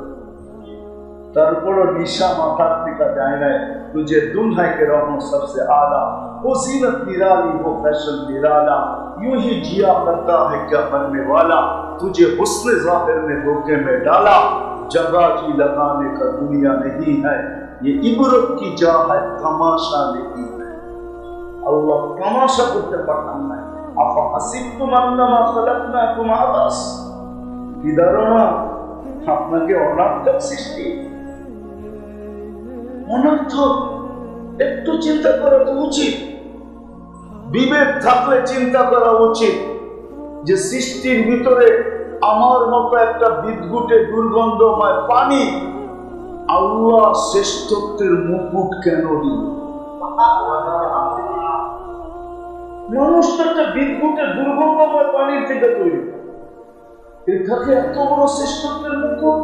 তারপরও নিশা মাথার থেকে যায় নাই। तुझे दुल्हा के रहो सबसे आला, वो सीरत निराली, वो फैशन निराला, यूं ही जिया करता है क्या मरने वाला, तुझे हुस्न ज़ाहिर ने धोखे में डाला, जगह जी लगाने का दुनिया नहीं है, ये इबरत की जा है, तमाशा नहीं है। अल्लाह तमाशा करते पाठान है। আফা হাসিবতুম আন্নামা খালাকনাকুম আবাস, কি ধারণা আপনাকে অনর্থক সৃষ্টি? অনর্থক? একটু চিন্তা করা তো উচিত। বিবেক থাকলে চিন্তা করা উচিত যে সৃষ্টির ভিতরে আমার মতো একটা বিদ্যুটে দুর্গন্ধময় পানি আল্লাহ শ্রেষ্ঠত্বের মুকুট কেন দিল? মানুষ তো একটা বিদ্যুটের দুর্গন্ধময় পানির থেকে তৈরি, এটাকে এত বড় শ্রেষ্ঠত্বের মুকুট,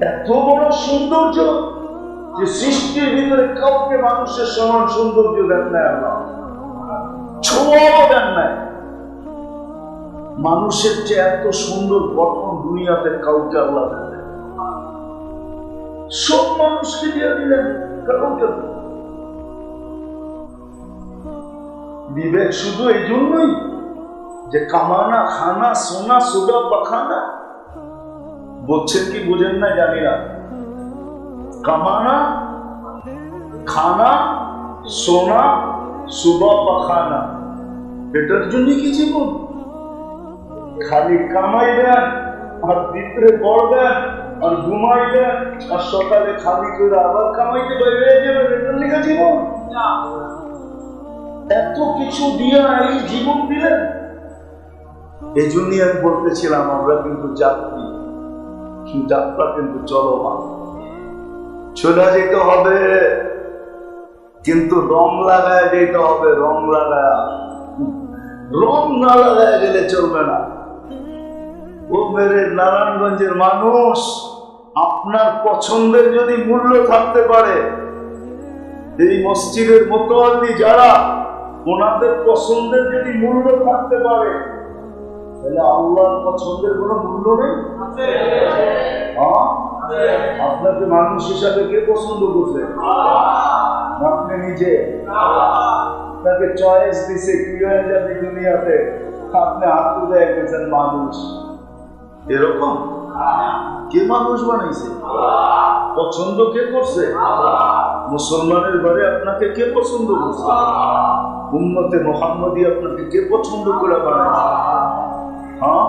এত বড় সৌন্দর্য যে সৃষ্টির ভিতরে কাউকে মানুষের সমান সৌন্দর্য দেন নাই আল্লাহ, ছোঁয়াও দেন নাই। মানুষের যে এত সুন্দর গঠন দুনিয়াতে কাউকে আল্লাহ দেন নাই। সব মানুষকে দিয়ে দিলেন, কাউকে। বিবেক শুধু এই জন্যই যে কামানা খানা সোনা সুগা পাখানা, বুঝছেন কি বুঝেন না জানি না। কামানা খানা সোনা সুবা পাখানা, এটার জন্য কি জীবন? খালি কামাইবেন আর ভিতরে পড়বেন আর ঘুমাইবেন আর সকালে খালি করে আবার কামাইতে বাইরে যাবেন, এটার লিখা জীবন? এত কিছু দিয়া এই জীবন দিলেন। এই জন্যই আমি বলতেছিলাম আমরা কিন্তু যাত্রী, যাত্রা কিন্তু চলমান। চলে যেতে হবে কিন্তু রং লাগায় যেতে হবে, রং লাগায়। রং না লাগায় গেলে চলবে না। ও মেরে নারায়ণগঞ্জের মানুষ, আপনার পছন্দের যদি মূল্য থাকতে পারে, এই মসজিদের মোতাল্লি যারা, ওনাদের পছন্দের যদি মূল্য থাকতে পারে, তাহলে আল্লাহর পছন্দের কোনো মূল্য নেই। আপনাকে মানুষ হিসাবে কে পছন্দ করছে? আপনি নিজে। আপনাকে চয়েস দিছে কি হয়ে যাবে দুনিয়াতে, আপনি হাত তুলে গেছেন মানুষ। এরকম কে মানুষ বানাইছে? পছন্দ কে করছে? মুসলমানের ঘরে আপনাকে কে পছন্দ করছে? উম্মতে মুহাম্মদী আপনাকে কে পছন্দ করে বানাইছে? হ্যাঁ,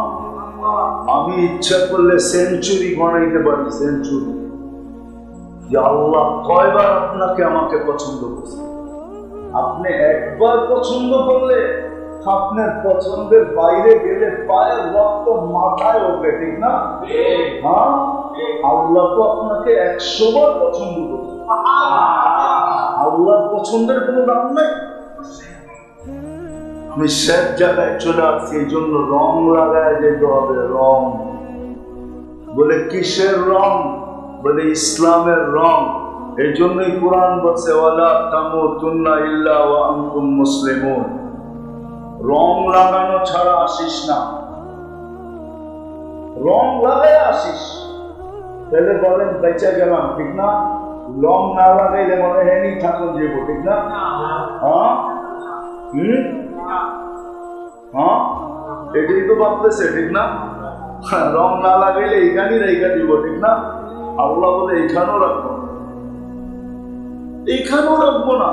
আমি ইচ্ছা করলে সেঞ্চুরি বানাইতে পারি, সেঞ্চুরি, যে আল্লাহ কয়বার আপনাকে আমাকে পছন্দ করছে। আপনি একবার পছন্দ করলে আপনার পছন্দের বাইরে গেলে পায়ের রক্ত মাথায় ওঠে, ঠিক না? হ্যাঁ, আল্লাহ তো আপনাকে 100 বার পছন্দ করছে। আল্লাহর পছন্দের কোনো দাম নাই। আমি শেষ জায়গায় চলে আসছি, এই জন্য রং লাগায় যেতে হবে। রং বলে কিসের রং? বলে ইসলামের রং। এই জন্যই কোরআন বলছে ওয়ালা তামুতুন্না ইল্লা ওয়া আনতুম মুসলিমুন। রং লাগানো ছাড়া আসিস না, রং লাগায় আসিস তাহলে বলেন বেঁচে গেলাম, ঠিক না? রং না লাগাইলে মনে হয় নি ঠাকুর যাব, ঠিক না? হ্যাঁ, হ্যাঁ, এটাই তো ভাবতেছে, ঠিক না? রং না লাগাইলে এইখানেই রেখা দিব, ঠিক না? আল্লাহ বলে এইখানেও রাখবো, এইখানেও রাখবো না।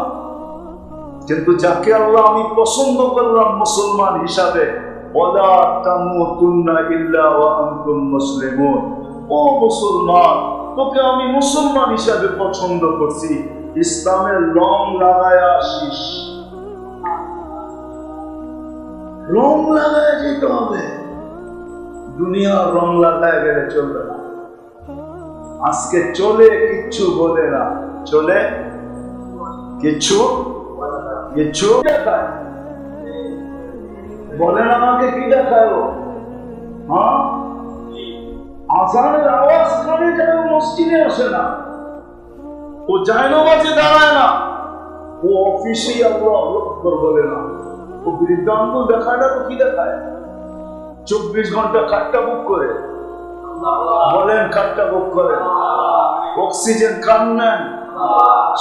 কিন্তু যাকে আল্লাহ আমি পছন্দ করলাম মুসলমান হিসাবে, ওয়ালা তামুতুন্না ইল্লা ওয়া আনতুম মুসলিমুন, ও মুসলমান, তোকে আমি মুসলমান হিসাবে পছন্দ করছি, ইসলামের রং লাগায় আসিস। রং লাগায় যেতে হবে, দুনিয়ার রং লাগায় গেলে চলবে না। আজকে চলে কিচ্ছু বলে না, চলে কিচ্ছু কিচ্ছু দেখায়। বলেন আমাকে কি দেখায়? হ্যাঁ, আজানের আওয়াজ কানে যায়, মসজিদে আসে না, ও যায় নামাজে দাঁড়ায় না, ও অফিসেই আল্লাহু আকবার বলে না, ও বৃদ্ধাঙ্গ দেখায় না। তো কি দেখায়? 24 ঘন্টা খাটটা বুক করে, বলেন খাটটা বুক করে, অক্সিজেন কান নেন,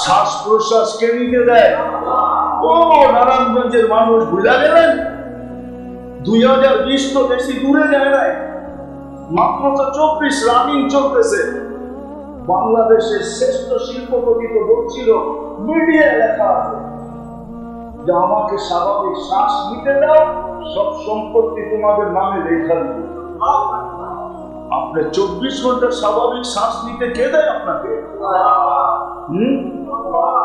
শ্বাস প্রশ্বাস কে নিতে দেয়? ও নারায়ণগঞ্জের মানুষ ভুলে গেলেন? 2020 তো বেশি দূরে যায় নাই, মাত্র তো 24 রানিং চলতেছে। বাংলাদেশের শ্রেষ্ঠ শিল্পপতি তো বলছিল, মিডিয়ায় লেখা আছে যে আমাকে স্বাভাবিক শ্বাস নিতে দাও, সব সম্পত্তি তোমাদের নামে লেখা দিবে। আপনি 24 ঘন্টা স্বাভাবিক শ্বাস নিতে কে দেয় আপনাকে?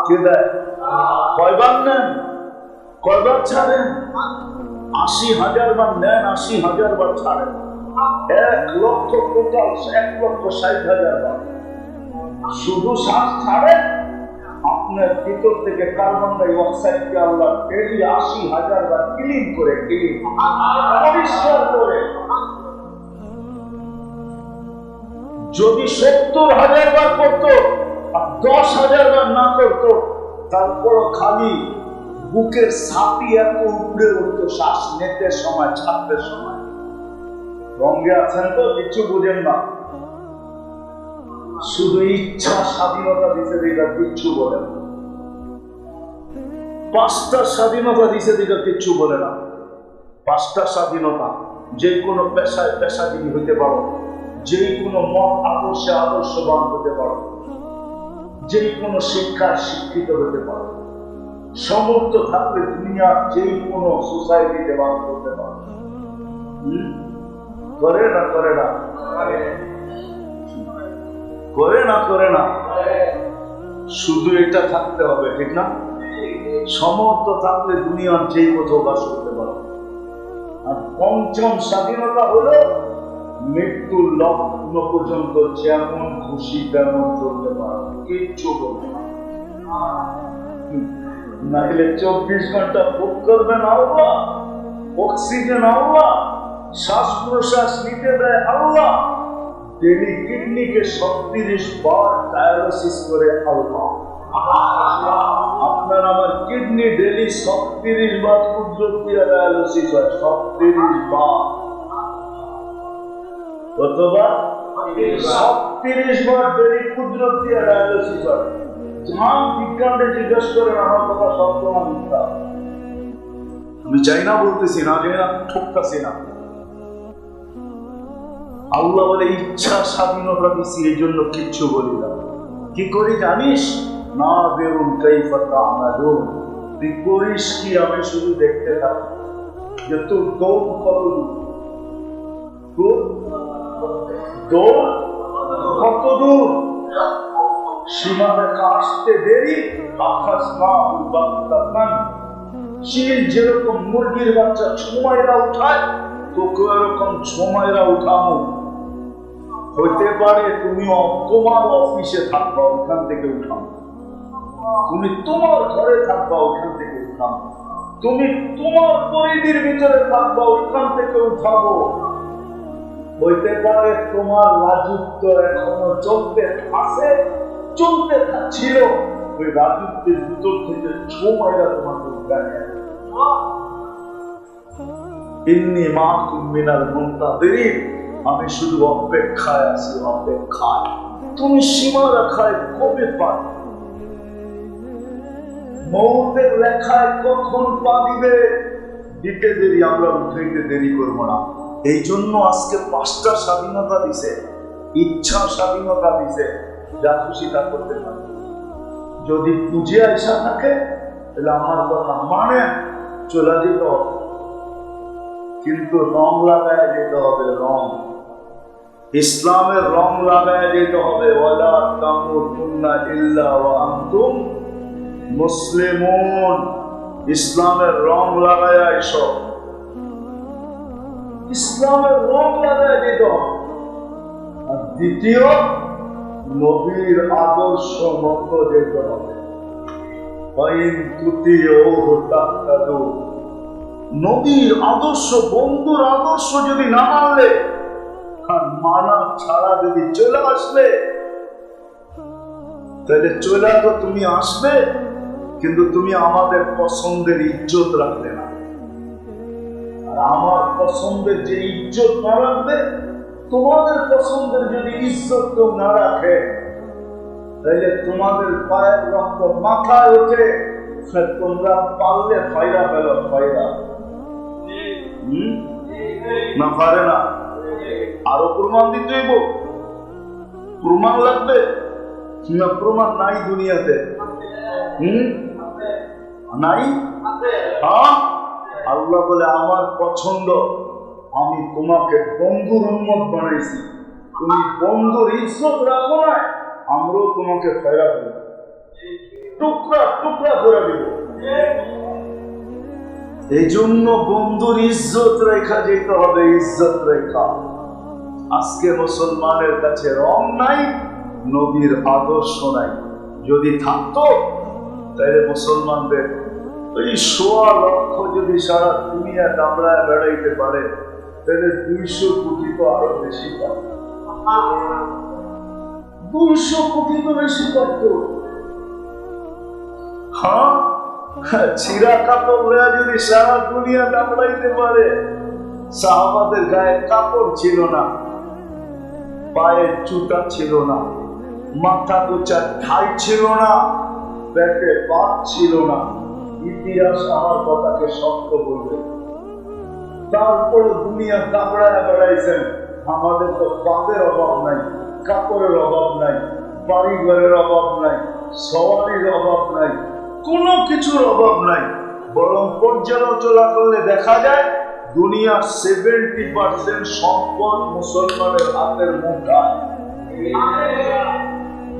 কে দেয়? কয়বার নেন, কয়বার ছাড়েন? 80,000 বার নেন, 80,000 বার ছাড়েন। 1 লক্ষ টোটাল 1,60,000 বার শুধু শ্বাস ছাড়েন। আপনার ভিতর থেকে কার্বন ডাই অক্সাইডকে আল্লাহ ডেইলি 80,000 বার ক্লিন করে, ক্লিন পরিষ্কার করে। যদি 70,000 বার করতো আর 10,000 বার না করতো, তারপরও খালি বুকের ছাতি এত উপরে উঠতো শ্বাস নিতে সময়, ছাড়তে সময়। রঙে আছেন তো, কিছু বুঝেন না, শুধু ইচ্ছা স্বাধীনতা দিছে দিকা কিচ্ছু বলে না। 5টা স্বাধীনতা দিছে দিকা কিচ্ছু বলে না। পাঁচটা স্বাধীনতা, যে কোনো পেশায় পেশাজীবী হতে পারো, যে কোনো মত আদর্শে আদর্শবান হতে পারো, যে কোনো শিক্ষায় শিক্ষিত হতে পারো, সমর্থ থাকলে দুনিয়ার যে কোনো সোসাইটিতে বাস করতে পারো। করে না করে না করে না করে না, শুধু এটা থাকতে হবে, ঠিক না? সমর্থ থাকলে দুনিয়ার যে কোথাও বাস করতে পারো। আর পঞ্চম স্বাধীনতা হলো মৃত্যুর লগ্ন পর্যন্ত যেমন খুশি তেমন চলতে পারো, কিচ্ছু বলবে না। নাহলে 24 ঘন্টা বুক করবেন আল্লাহ, অক্সিজেন আল্লাহ, শ্বাস প্রশ্বাস নিতে দেয় আল্লাহ, ডেলি কিডনিকে 36 বার ডায়ালিসিস করে আল্লাহ। আপনার আমার কিডনি ডেলি 36 বার কুদরত দিয়ে ডায়ালিসিস হয়, 36 বার। কতবার? 36 বার ডেলি কুদরত দিয়ে ডায়ালিসিস হয়। জান বিজ্ঞানে জিজ্ঞেস করেন, আমার কথা সত্য না মিথ্যা? আমি চাই না বলতেছি না, জানি না ঠকতেছি না। আল্লাহ বলে ইচ্ছা স্বাধীনতা দিছি, এই জন্য কিচ্ছু বলি না। কি করি জানিস? না বেরুন কাইফা তা'মালুন, তুই করিস কি আমি শুধু দেখতে থাকি, যে তোর দৌড় কত দূর, তোর দৌড় কত দূর। সীমারেখা আসতে দেরি, আকাশ না বাক্তান, চিল যেরকম মুরগির বাচ্চা ছুমাইরা উঠায়, তোকে এরকম ছুমাইরা উঠানো। হইতে পারে তুমি তোমার অফিসে থাকবা, ওখান থেকে উঠানো। তুমি তোমার ঘরে থাকবা, ওখান থেকে উঠানো। তুমি তোমার পরিধির ভিতরে থাকবা, ওখান থেকে উঠাবো। হইতে পারে তোমার রাজত্ব এখনো চলতে আছে, চলতে ছিল, ওই রাজত্বের ভিতর থেকে ছুমাইরা তোমাকে উঠায়। ইন্নী মাকুম মিনাল মুনতাযিরিন, আমি শুধু অপেক্ষায় আছি, অপেক্ষায়। তুমি সীমারেখায় কবে পাবে? মৌতের লেখায় কখন পা দিবে? দিতে দেরি, আমরা উঠাইতে দেরি করবো না। এই জন্য আজকে 5টা স্বাধীনতা দিছে, ইচ্ছা স্বাধীনতা দিছে, যা খুশি তা করতে পারে। যদি পুজে আইসা থাকে তাহলে আমার কথা মানে চলে যেতে হবে, কিন্তু রং লাগায় যেতে হবে, রং ইসলামের রং লাগায় যেতে হবে। ওয়ালা তামুতুন্না ইল্লা ওয়া আনতুম মুসলিমুন, ইসলামের রং লাগায় আইসো, ইসলামের রং লাগায় যেতে হবে। আর দ্বিতীয়, নবীর আদর্শ মতো যেতে হবে। নবীর আদর্শ, বন্ধুর আদর্শ যদি না মানলে, আর মানা ছাড়া যদি চলে আসলে, তাহলে চলে তো তুমি আসবে, কিন্তু তুমি আমাদের পছন্দের ইজ্জত রাখবে না। আর আমার পছন্দের যে ইজ্জত না রাখবে, তোমাদের পছন্দের যদি ইজ্জত কেউ না রাখে, তাহলে তোমাদের পায়ের রক্ত মাথায় ওঠে, তোমরা পারলে ফায়দা পেল, ফায়দা না পারে না। আরো প্রমাণ দিতে হইব, প্রমাণ লাগবে না? প্রমাণ নাই দুনিয়াতে, নাই। হ্যাঁ, আল্লাহ বলে আমার পছন্দ, আমি তোমাকে বন্ধুর উম্মত বানাইছি, তুমি বন্ধুর ইজ্জত রাখো না, আমরাও তোমাকে ফেরা দেব, টুকরা টুকরা করে দেব। এই জন্য বন্ধুর ইজ্জত রেখা যেতে হবে, ইজ্জত রেখা। আজকে মুসলমানের কাছে রং নাই, নবীর আদর্শ নাই। যদি থাকতো তাহলে মুসলমানদের ওই 1.25 লক্ষ যদি সারা দুনিয়া কামড়ায় বেড়াইতে পারে, তাহলে 200 কোটি তো আরো বেশি পাবে, 200 কোটি তো বেশি পারত। হ্যাঁ, ছিঁড়া কাপড় যদি সারা দুনিয়া কামড়াইতে পারে, সাহাবাদের গায়ে কাপড় ছিল না, পায়ে জুতা ছিল না, মাথা গোছা ঠাই ছিল না, পেটে ভাত ছিল না। ইতিহাস আমার কথাকে সত্য বলবে। তারপরে দুনিয়া কাপড়ায় বেড়াইছেন। আমাদের তো পাতের অভাব নাই, কাপড়ের অভাব নাই, বাড়ি ঘরের অভাব নাই, সওয়ারির অভাব নাই, কোনো কিছুর অভাব নাই। বরং পর্যালোচনা করলে দেখা যায় দুনিয়ার 70% সম্পদ মুসলমানের হাতের মুঠায়।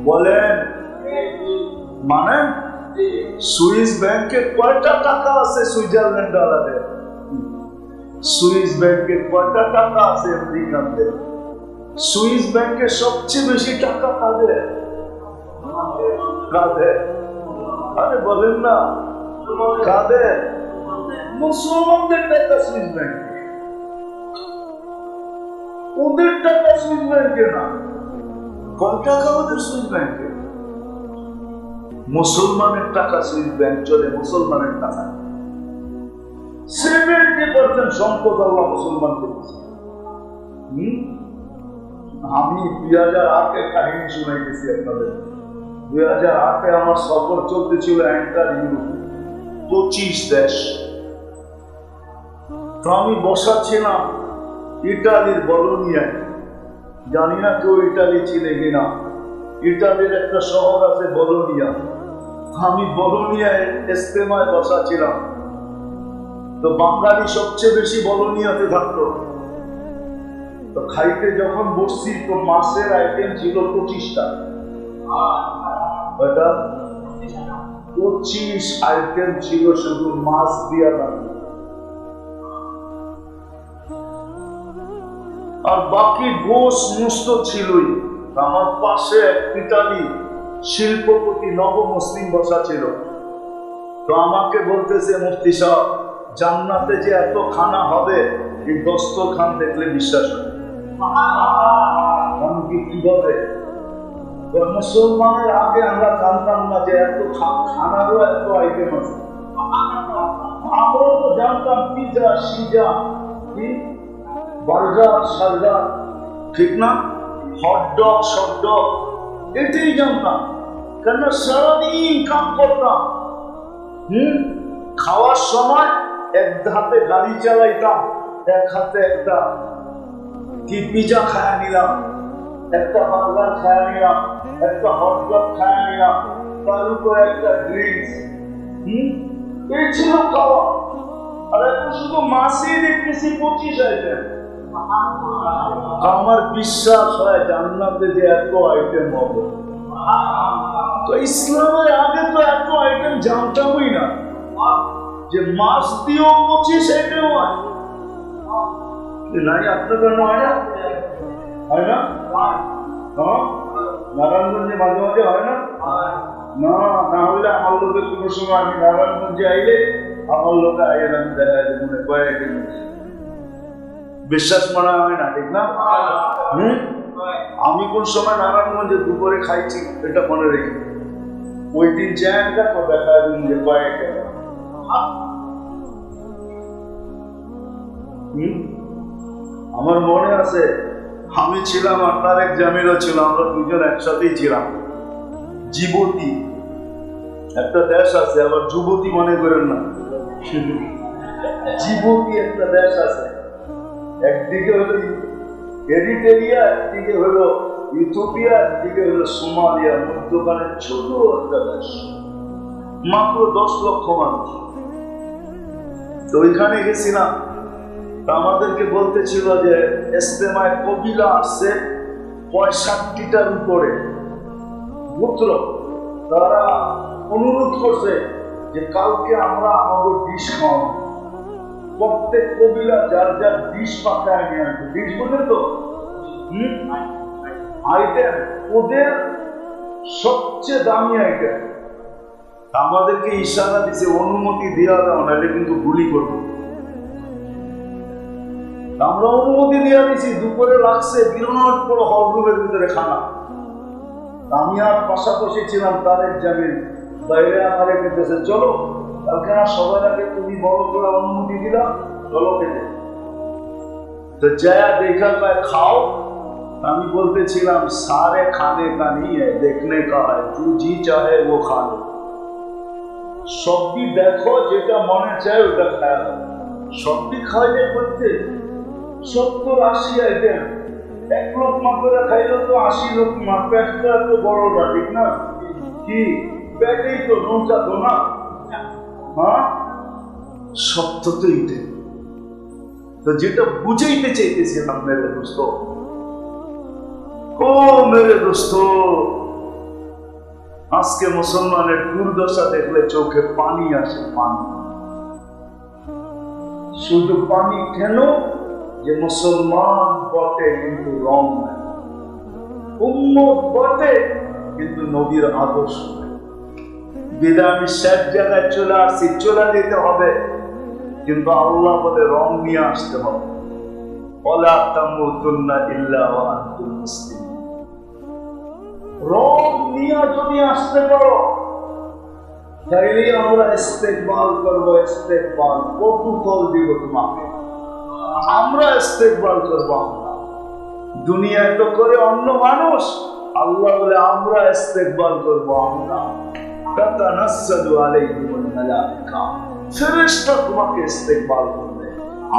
বলেন মানে সুইস ব্যাংকে কয়টা টাকা আছে সুইজারল্যান্ড আলাদের? সুইস ব্যাংকে কয়টা টাকা আছে আমেরিকানদের? সুইস ব্যাংকে সবচেয়ে বেশি টাকা কাদের? কাদের? আরে বলেন না কাদের? মুসলমানদের টাকা সুইস ব্যাংকে, ওদের টাকা সুইস ব্যাংকে না। কয় টাকা ওদের সুইস ব্যাংকে? মুসলমানের টাকা সুইস ব্যাংক চলে, মুসলমানের টাকা। 70% সম্পদ আল্লাহ মুসলমানকে দিয়েছে। আমি 2008 কাহিনী শুনাইতেছি আপনাদের। 2008 আমার সফর চলতেছিল এন্টার ইউরোপ, 25 দেশ। তো আমি বসা ছিলাম ইটালির বলোনিয়ায়। জানি না কেউ ইটালি ছিলে কিনা। ইটালির একটা শহর আছে বলোনিয়া। আমি বলোনিয়ায় ইস্তেমায় বসা ছিলাম। তো বাঙালি সবচেয়ে বেশি বলোনিয়াতে থাকতো। তো খাইতে যখন বসছি তো মাছের আইটেম ছিল 25টা। 25 আইটেম ছিল শুধু মাছ দিয়া রান্না, আর বাকি গোশ মুস্ত ছিলই। আমার পাশে এক ইটালি শিল্পপতি নবমুসলিম বসা ছিল। তো আমাকে বলতেছে, মুফতি সাহেব জান্নাতে যে এত খানা হবে এই দস্তরখান দেখলে বিশ্বাস হয়। আমি কি কিভাবে? মুসলমানের আগে আমরা জানতাম না যে এত খানারও এত আইটেম আছে। আমরা তো জানতাম পিজা, সিজা, বার্গার, সার্গার, ঠিক না, হটডগ, শটডগ, এটাই জানতাম। কেন সারাদিন কাম করতাম। খাওয়ার সময় এক হাতে গাড়ি চালাইতাম, এক হাতে একটা কি পিজা খায়া নিলাম, একটা বার্গার খায়া নিলাম, একটা হটডগ খায়া নিলাম, তার উপরে একটা ড্রিঙ্কস। এই ছিল খাওয়া। আর এখন শুধু মাছই দেখতেছি 25 আইটেম। আমার বিশ্বাস হয় জান্নাতে যে এত আইটেম হবে। তো ইসলামের আগে তো এত আইটেম জানতামই না যে মাছ দিয়েও 25 আইটেম হয়। নাই আপনাদের হয় না? হয় না? নারায়ণগঞ্জে মাঝে মাঝে হয় না? না, না হলে আমার লোকের কোনো সময় আমি নারায়ণগঞ্জে আইলে আমার লোকে আইলে আমি দেখা যায় মনে কয়েক বিশ্বাস মনে হয় না, ঠিক না? আমি কোন সময় নারায়ণগঞ্জে দুপুরে খাইছি এটা মনে রেখে, ওই দিন জ্যানটা তো দেখা যায় যে কয়েক আমার মনে আছে আমি ছিলাম, আপনার এক জামিলও ছিল, আমরা দুজন একসাথেই ছিলাম। জিবুতি একটা দেশ আছে, আবার যুবতী মনে করেন না, জিবুতি একটা দেশ আছে। একদিকে হলো এরিট্রিয়া, একদিকে হলো ইথিওপিয়া, একদিকে হলো সোমালিয়া, মধ্যখানে ছোট একটা দেশ, মাত্র 10 লক্ষ মানুষ। তো ওইখানে গেছিলাম। আমাদেরকে বলতেছিল যে ইস্তেমায় কবিলা আসছে 65টার উপরে গোত্র। তারা অনুরোধ করছে যে কালকে আমরা আমাদের ডিশ খাওয়াবো, প্রত্যেক কবিলা যার যার ডিশ পাকায় নিয়ে আসবে। ডিশ বলে তো আইটেম, ওদের সবচেয়ে দামি আইটেম। আমাদেরকে ইশারা দিছে অনুমতি দেওয়া দাও, নাহলে কিন্তু গুলি করবো। আমরা অনুমতি দিয়ে দিছি। দুপুরে লাগছে বিরাট বড় হলরুমের ভিতরে খানা। আমি আর পাশাপাশি ছিলাম তারেক জামিল, বাইরে আমার কেটেছে, চলো কালকে না সবার আগে তুমি বড় করে অনুমতি দিলা, চলো খেতে। তো জয়া দেখা পায় খাও। আমি বলতেছিলাম সারে খানে কা नहीं है, देखने का है, तू जी चाहे वो खा लो। সবই দেখো, যেটা মনে চায় ওটা খায়। সবটি খাইলে করতে 70-80 আইটেম, 1 লোকমা করে খাইলে তো 80 লোকমা, পেটটা তো বড়টা, ঠিক না? কি পেটেই তো নৌকা তো না? হ্যাঁ, সত্য তো এইটাই। তো যেটা বুঝাইতে চাইতেছিলাম মেরে দোস্ত, ও মেরে দোস্ত, আজকে মুসলমানের দুর্দশা দেখলে চোখে পানি আসে, পানি। শুধু পানি কেন? যে মুসলমান বটে কিন্তু রং নাই, উম্মত বটে কিন্তু নবীর আদর্শ নাই। বিদায় আমি শেষ জায়গায় চলে আসছি, চলে যেতে হবে, কিন্তু আল্লাহ বলে রং নিয়ে আসতে হবে। ওয়ালা তামুতুন্না ইল্লা ওয়া আনতুম মুসলিমুন। রং নিয়ে যদি আসতে পারো তাইলে আমরা ইস্তেকবাল করবো, ইস্তেকবাল প্রটোকল দিব তোমাকে, আমরা ইস্তেকবাল করবো। আমরা দুনিয়ায় তো করে অন্য মানুষ, আল্লাহ বলে আমরা ইস্তেকবাল করবো। আমরা তাতানাসসালু আলাইহিমুল মালায়েকা, ফেরেশতা তোমাকে ইস্তেকবাল করবে,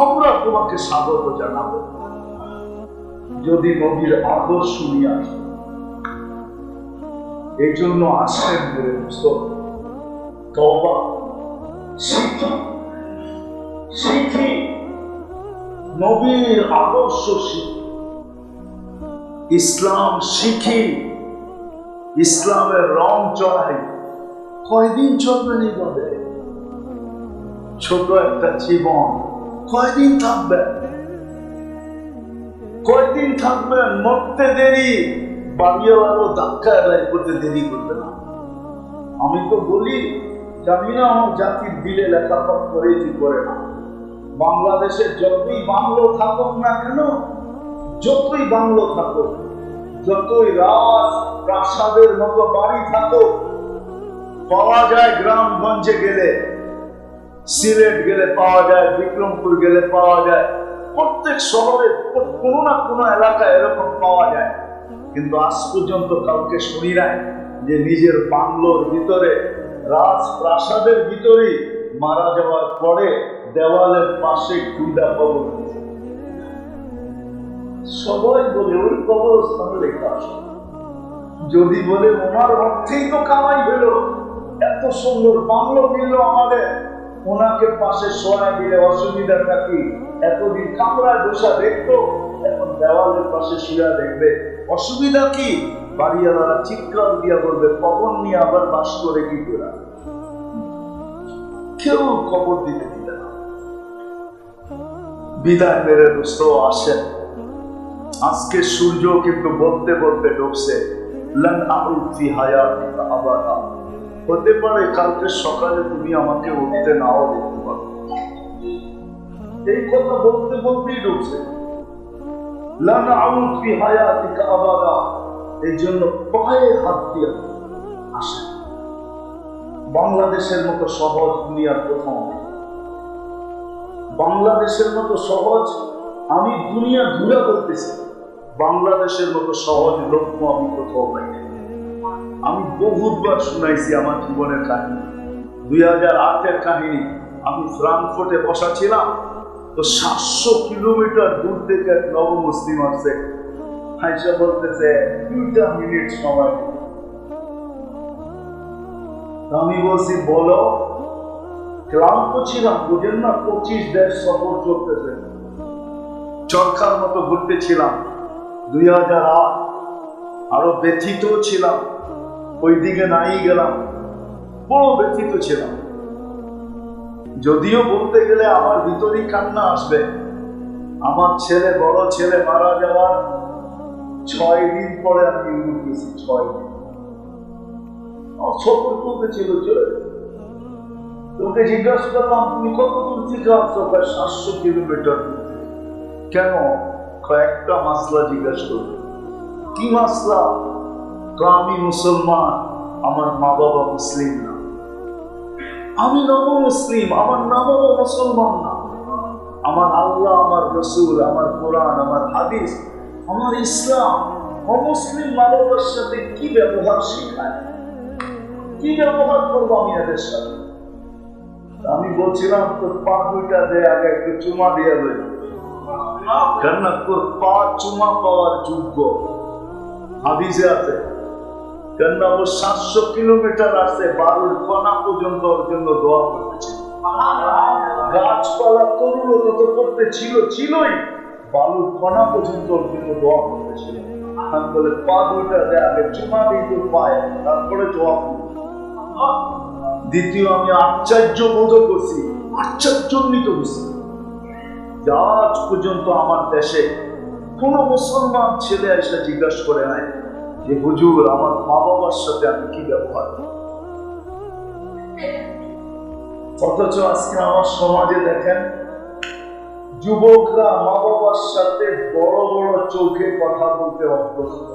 আমরা তোমাকে স্বাগত জানাবো যদি নবীর আদর্শ নিয়ে আসে। এই জন্য আসেন বলে তওবা শিখি, শিখি নবীর আদর্শ শিখি, ইসলাম শিখি, ইসলামের রং চড়াই। কয়দিন চলবেন এইভাবে? ছোট একটা জীবন, কয়দিন থাকবেন? কয়দিন থাকবেন? মরতে দেরি, বাড়িওয়ালারও ধাক্কা আদায় করতে দেরি করবে না। আমি তো বলি, জানি না আমার জাতির দিলে লেখাপড়া করে কি করে না। বাংলাদেশের যতই বাংলো থাকুক না কেন, যতই বাংলো থাকুক, যতই রাজ প্রাসাদের মতো বাড়ি থাকুক, পাওয়া যায় গ্রামগঞ্জে গেলে, সিলেট গেলে পাওয়া যায়, বিক্রমপুর গেলে পাওয়া যায়, প্রত্যেক শহরে কোনো না কোনো এলাকায় এরকম পাওয়া যায়। কিন্তু আজ পর্যন্ত কাউকে শুনি নাই যে নিজের বাংলোর ভিতরে, রাজপ্রাসাদের ভিতরে মারা যাওয়ার পরে দেওয়ালের পাশে খুদা কবর। সবাই বলে ওই কবরস্থানে লেখা আছে। যদি বলে ওনার অর্থেই তো কামাই হলো, এত সুন্দর বাংলো মিলল আমাদের, ওনাকে পাশে শোয়া দিলে অসুবিধাটা কি? এতদিন কামরায় বসা দেখতো, এখন দেওয়ালের পাশে শুয়া দেখবে, অসুবিধা কি? বাড়িওয়ালারা চিৎকার দিয়া বলবে কবর নিয়ে আবার বাস করে কি করে? কেউ কবর দিতে দিবে না। বিদায় মেরে দোস্ত আসেন, আজকে সূর্য কিন্তু বলতে বলতে ডুবছে। লান আউদ ফি হায়াতিকা আবাদা, হতে পারে কালকে সকালে তুমি আমাকে উঠতে নাও দেখতে পারো। এই কথা বলতে বলতেই ডুবছে। লান আউদ ফি হায়াতিকা আবাদা, এই জন্য পায়ে হাত দিয়ে আসেন। বাংলাদেশের মতো সহজ দুনিয়ার প্রথম, বাংলাদেশের মতো সহজ, আমি দুনিয়া ঘুরে বলতেছি, বাংলাদেশের মতো সহজ লক্ষ্য আমি কোথাও পাইনি। আমি বহুতবার শুনাইছি আমার জীবনের কাহিনী, 2008-এর কাহিনী। আমি ফ্রাঙ্কফুর্টে বসা ছিলাম, তো 700 কিলোমিটার দূর থেকে এক নবমুসলিম আসছে, আইসা বলতেছে 2 মিনিট সময়। আমি বলছি বলো। ক্লান্ত ছিলাম, বুঝেন না, 25 দেশ সফর চলতেছে, চরকার মতো ঘুরতেছিলাম। 2008 আরো ব্যথিত ছিলাম, ওই দিকে নাই গেলাম, বড় ব্যথিত ছিলাম। যদিও বলতে গেলে আমার ভিতরেই কান্না আসবে। আমার ছেলে, বড় ছেলে মারা যাওয়ার 6 দিন পরে আমি ইউরোপ গেছি। 6 দিন সফর চলতেছিল, চলে। তোকে জিজ্ঞাসা করলাম তুমি কত দূর থেকে আসছো? 700 কিলোমিটার। কেন? কয়েকটা মাসলা জিজ্ঞাসা করবে। কি মাসলা? আমি মুসলমান, আমার মা বাবা মুসলিম না। আমি নব মুসলিম, আমার মা বাবা মুসলমান না। আমার আল্লাহ, আমার রসুল, আমার কোরআন, আমার হাদিস, আমার ইসলাম অমুসলিম মানুষের সাথে কি ব্যবহার শেখায়? কি ব্যবহার করবো আমি এদের সাথে? আমি বলছিলাম তোর পা দুইটা দে, আগে একটু চুমা দিয়ে দেয়, কেননা তোর পা চুমা পাওয়ার যোগ্য। হাদিসে আছে, কেননা ও 700 কিলোমিটার আসছে, বালুর কণা পর্যন্ত ওর জন্য দোয়া করতেছে। গাছপালা তরুণ তো করতে ছিলই, বালুর কণা পর্যন্ত ওর জন্য দোয়া করতেছিল। আমি বলে পা দুইটা দেয়, আগে চুমা দিই তোর পায়ে, তারপরে দোয়া করবো। দ্বিতীয়, আমি আশ্চর্য বোধ করছি, আশ্চর্যান্বিত হয়েছি, আজ পর্যন্ত আমার দেশে কোন মুসলমান ছেলে এসে জিজ্ঞাসা করে নাই যে হুজুর আমার মা বাবার সাথে আমি কি ব্যবহার করি। অথচ আজকে আমার সমাজে দেখেন যুবকরা মা বাবার সাথে বড় বড় চোখে কথা বলতে অভ্যস্ত,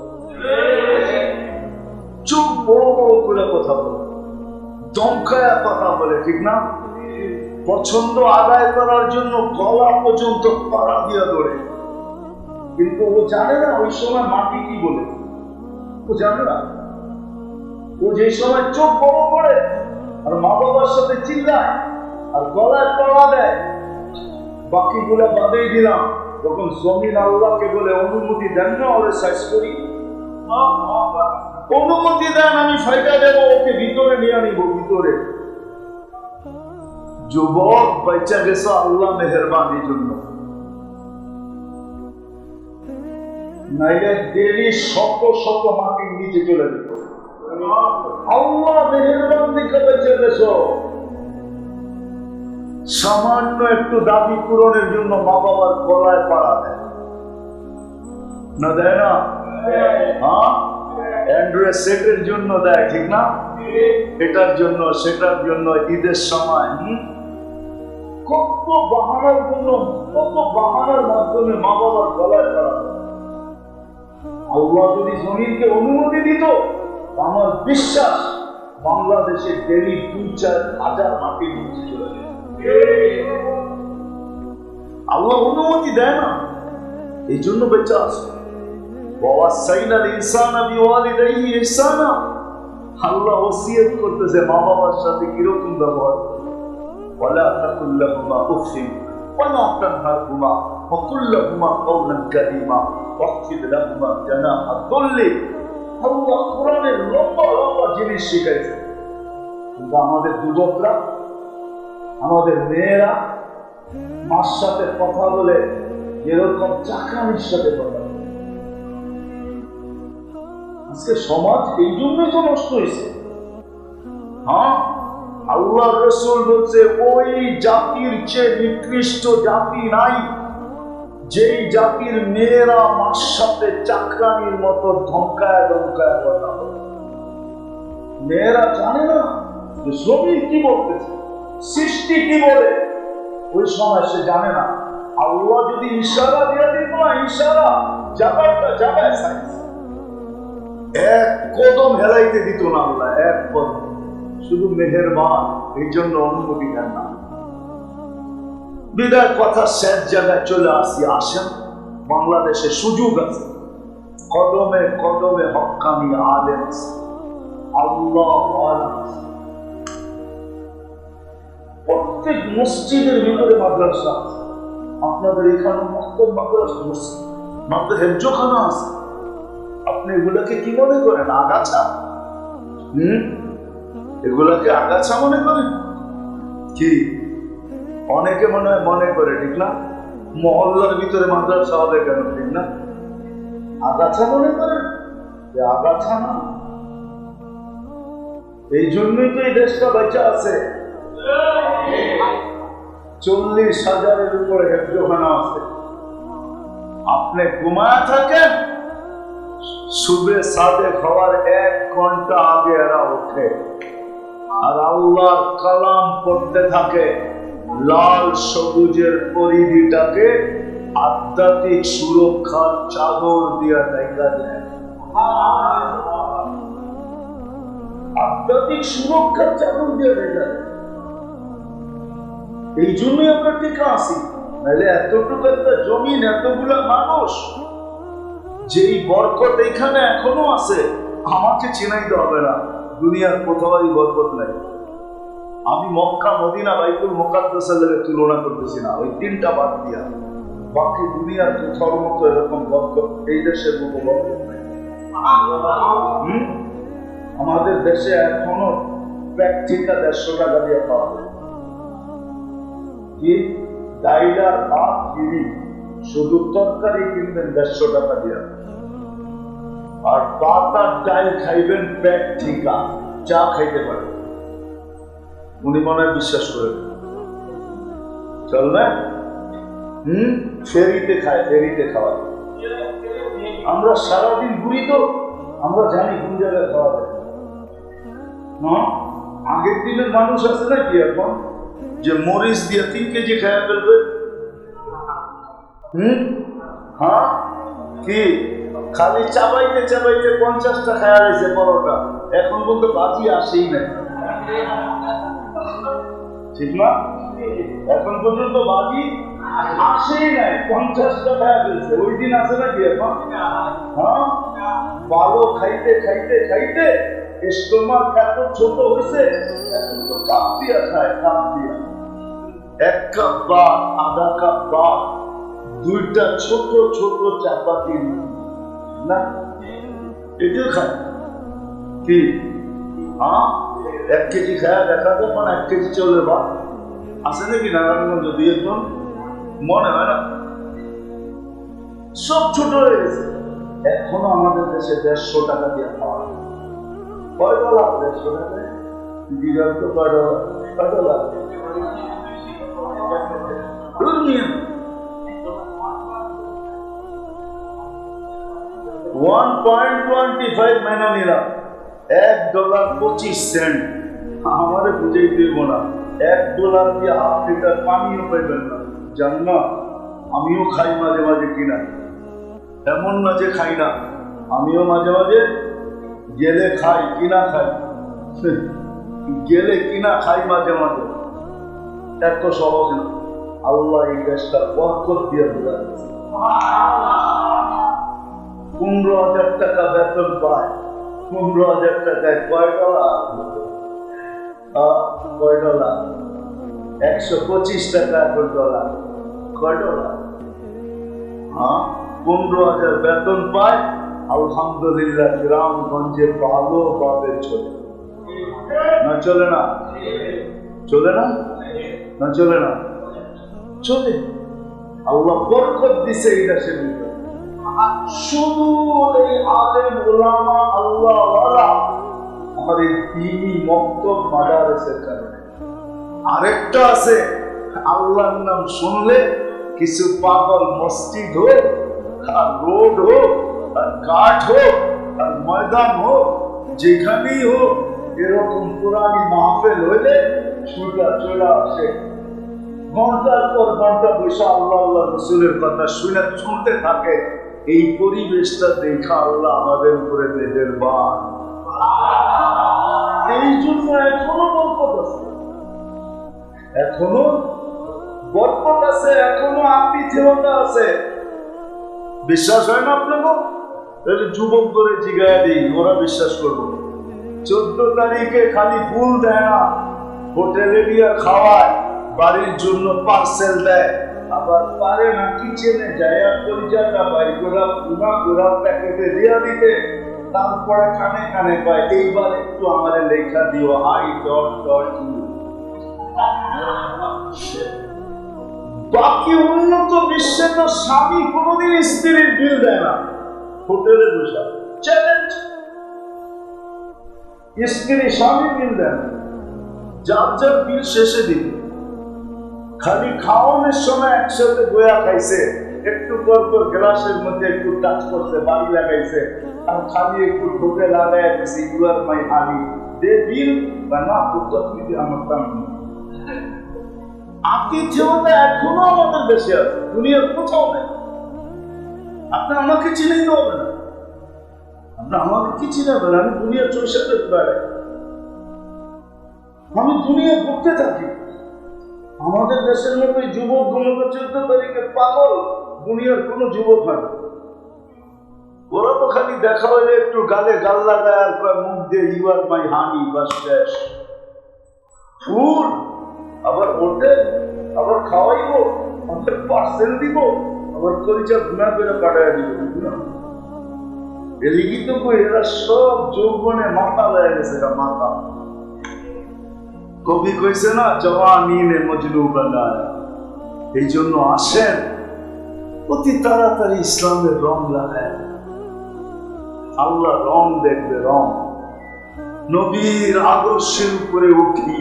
চোখ বড় বড় করে কথা বলে, দমকায়া কথা বলে, ঠিক না? পছন্দ আদায় করার জন্য গলা পর্যন্ত পাড়া দিয়া ধরে, কিন্তু ও জানে না ওই সময় মাটি কি বলে, ও জানে না। ও যে সময় চোখ বড় করে আর মা বাবার সাথে চিল্লায় আর গলায় পাড়া দেয়, বাকিগুলো বাদেই দিলাম, তখন জমিন আল্লাহকে বলে অনুমতি দেন না ওরে সাইজ করি, অনুমতি দেন আমি ফাইটা দেবো, ওকে ভিতরে নিয়ে আনিব ভিতরে। যুবক বাচ্চা গেছো আল্লাহ মেহেরবানির জন্য, নাইলে দেরি শত শত মাটির নিচে চলে যেত। আল্লাহ মেহেরবান দেখে বেঁচে গেছো। সামান্য একটু দাবি পূরণের জন্য মা বাবার গলায় পাড়া দেয় না, দেয় না? হ্যাঁ, অ্যান্ড্রয়েড সেটের জন্য দেয়, ঠিক না? এটার জন্য সেটার জন্য, ঈদের সময় কত বাহানার জন্য, কত বাহানার মাধ্যমে মা বাবার গলায় পাড়া দেয়। আল্লাহ যদি জমিনকে অনুমতি দিত, আমার বিশ্বাস বাংলাদেশে ডেলি 2-4 হাজার মাটির নিচে চলে যেত। আল্লাহ অনুমতি দেয় না, এই জন্য বেঁচে আসে। আল্লাহ ওসিয়ত করতেছে মা বাবার সাথে কিরকম ব্যবহার, ওয়ালা তাকুল লাহুমা উফিন ওয়ালা তানহারহুমা ওয়াকুল লাহুমা কাওলান কারীমা ওয়াখফিদ লাহুমা জানাহা যুল্লি। আল্লাহ কোরআনের লম্বা লম্বা জিনিস শিখাইছে, কিন্তু আমাদের যুবকরা, আমাদের মেয়েরা মার সাথে কথা বলে এরকম চাকরানির সাথে কথা বলে। আজকে সমাজ এই জন্যই তো নষ্ট হয়েছে। হ্যাঁ, আল্লাহ রাসূল বলছে ওই জাতির চেয়ে নিকৃষ্ট জাতি নাই যেই জাতির মেয়েরা মার সাথে চাকরানির মতো ধমকায় ধমকায় কথা বলে। মেয়েরা জানে না যে জমিন কি বলতেছে, সৃষ্টি কি বলে, ওই সময় সে জানে না। আল্লাহ যদি ইশারা দিয়ে দিত না, ইশারা যাবারটা যাবে, এক কদম হেলাইতে দিত না আল্লাহ, এক কদম। শুধু মেহেরবান, এই জন্য অনুমতি দেন না। বিদায় কথা শেষ জায়গায় চলে আসি। আসেন, বাংলাদেশে সুযোগ আছে, কদমে কদমে হক্কানি আলেম আছে, আল্লাহ আছে। প্রত্যেক মসজিদের ভিতরে মাদ্রাসা আছে। আপনাদের এখানে মাত্র হেফজখানা আছে। আপনি এগুলাকে কি মনে করেন? আগাছা? এগুলাকে আগাছা মনে করেন কি? অনেকে মনে করে, ঠিক না? মহল্লার ভিতরে মাদ্রাসা হবে কেন, ঠিক না? আগাছা মনে করেন, আগাছা না। এই জন্যই তো এই দেশটা বেঁচে আছে। 40,000-এর উপরে হেফজখানা আছে। আপনি ঘুমায় থাকেন, সুবে সাদেক হওয়ার 1 ঘন্টা আগে এরা ওঠে আর আল্লাহর কালাম পড়তে থাকে। লাল সবুজের পরিধিটাকে আধ্যাত্মিক সুরক্ষার চাদর দিয়া জায়গা দেয়। আধ্যাত্মিক সুরক্ষার চাদর দিয়া জায়গা দেয়। এই জন্যই আমরা টিকা আসি। নাহলে এতটুকু একটা জমিন, এতগুলা মানুষ, যেই বরকত এখানে এখনো আছে, আমাকে চিনাইতে হবে না, দুনিয়ার কোথাও বরকত নাই। আমি মক্কা মদিনা বাইতুল মুকাদ্দাসের লগে তুলনা করতেছি না, ওই তিনটা বাদ দিয়া বাকি দুনিয়ার কোথাও মতো এরকম বরকত এই দেশের মতো বরকত নাই। আমাদের দেশে এখনো প্র্যাকটিক্যাল 150 টাকা দিয়ে পাওয়া যায় কি ডাইলার ভাত কিনি, শুধু তরকারি কিনবেন 150 টাকা দিয়ে, আর পাতার ডাল খাইবেন প্র্যাকটিক্যাল, চা খাইতে পারেন। উনি মনে হয় বিশ্বাস করেন চলবে। ফেরিতে খায়, ফেরিতে খাওয়া। আমরা সারাদিন ঘুরি তো আমরা জানি কোন জায়গায় খাওয়া যায়। আগের দিনের মানুষ আছে না কি এখন যে মরিচ দিয়ে 3 কেজি খাওয়া ফেলবে? হ্যাঁ কি খালি চাবাইতে চাবাইতে 50টা খাওয়া হয়েছে পরোটা, এখন বলতে বাজি আসেই নাই, ঠিক না? এখন পর্যন্ত বাজি আসেই নাই, 50টা খাওয়া ফেলছে। ওই দিন আছে নাকি এখন? হ্যাঁ, ভালো খাইতে খাইতে খাইতে স্টোমাক এত ছোট হয়েছে, এখন তো কাপ দিয়া খায়, কাপ দিয়া। 1 কাপ ভাত, আধা কাপ ভাত, 2টা ছোট ছোট চাপাতি না, এটিও খায় কি? হ্যাঁ, 1 কেজি খায়া দেখা যখন 1 কেজি চলে ভাত আছে নাকি নারায়ণগঞ্জ দিয়ে মনে হয় না, সব ছোট হয়ে গেছে। এখনো আমাদের দেশে 150 টাকা দিয়ে খাওয়া। কয় ডলার? 150 টাকা বিরাট তো কয় ডলার? 1.25 মেনে নিলাম, $1.25। আমারে বুঝেই দিব না, $1 দিয়ে ½ লিটার পানিও পাইবেন না। জান না, আমিও খাই মাঝে মাঝে কিনা, এমন না যে খাই না, আমিও মাঝে মাঝে গেলে খাই, কিনা খাই, গেলে কিনা খাই মাঝে মাঝে। এত সহজ না, আল্লাহ এই দেশটা বরকত দিয়ে দিলেন। 15,000 টাকা বেতন পায়, 15,000 টাকায় কয় ডলার? কয় ডলার? 125 টাকা এখন ডলার। কয় ডলার? 15,000 বেতন পায়, আলহামদুলিল্লাহ গ্রামগঞ্জে ভালোভাবে চলে না? চলে না? চলে না? না চলে না? চলে। আল্লাহ বরকত দিছে এই দেশের ভিতরে। শুধু এই আলেম ওলামা আল্লাহ ওয়ালা আমার এই দ্বীনি মক্তব মাদারেসের কারণে। আরেকটা আছে, আল্লাহর নাম শুনলে কিছু পাগল মসজিদ হোক আর রোড হোক আর ঘাট হোক আর ময়দান হোক, যেখানেই হোক, এরকম পুরানি মাহফিল হইলে ছুটা চলে আসে, ঘন্টার পর ঘন্টা বসে আল্লাহ আল্লাহ রসুলের কথা শুনে শুনতে থাকে। এই পরিবেশটা দেখা আল্লাহ আমাদের উপরে মেহেরবান। এই জন্য এখনো বরকত আছে, এখনো বরকত আছে, এখনো আতিথেয়তা আছে। বিশ্বাস হয় না আপনাকে? যুবক করে জিগায় দিই, ওরা বিশ্বাস করবো। 14 তারিখে খালি ফুল দেয় না, হোটেলে দিয়ে খাওয়ায়, বাড়ির জন্য পার্সেল দেয়, আবার পারে না কিচেনে যায় পরিচয়টা পাই গোড়া পুনা গোড়া প্যাকেটে দিয়া দিতে, তারপরে কানে কানে পায় এইবার একটু আমাদের লেখা দিও আই ডট ডট ইউ। বাকি উন্নত বিশ্বে তো স্বামী কোনোদিন স্ত্রীর বিল দেয় না, হোটেলে বসা চ্যালেঞ্জ, স্ত্রী স্বামী বিল দেয় না, যার যার বিল শেষে দিবে। খালি খাওয়ানোর সময় একসাথে গোয়া খাইছে, একটু পর পর গ্লাসের মধ্যে একটু টাচ করছে, বাড়ি লাগাইছে, আর খালি একটু ঠোকে লাগাই দিছে, ইউ আর মাই হানি, দে বিল বা না করতে আমার কাম। আতিথেয়তা এখনো আমাদের দেশে আছে, দুনিয়ার কোথাও নেই। আপনি আমাকে চিনেই তো হবে না, আপনি আমাকে কি চিনাবেন? আমি দুনিয়া চৌষট্টি বেড়াই, আমি দুনিয়া ঘুরতে থাকি। আমাদের দেশের মতো যুবক গুলো 14 তারিখে পাগল, দুনিয়ার কোন যুবক হয় না। ওরা তো খালি দেখা হলে একটু গালে গাল লাগায় আর মুখ দিয়ে ইউ আর মাই হানি, বাস শেষ। ফুল, আবার হোটেল, আবার খাওয়াইব, আবার পার্সেল দিব, আবার কলিজা গুণা করে পাঠাইয়া দিব। লিখিত বই এরা সব যৌবনে মাথা হয়ে গেছে, মাথা। কবি কইছে না, জওয়ানি নে মজনু বানায়া। এই জন্য আসেন অতি তাড়াতাড়ি ইসলামের রং লাগায়। আল্লাহ রং দেখবে, রং। নবীর আদর্শের উপরে উঠি,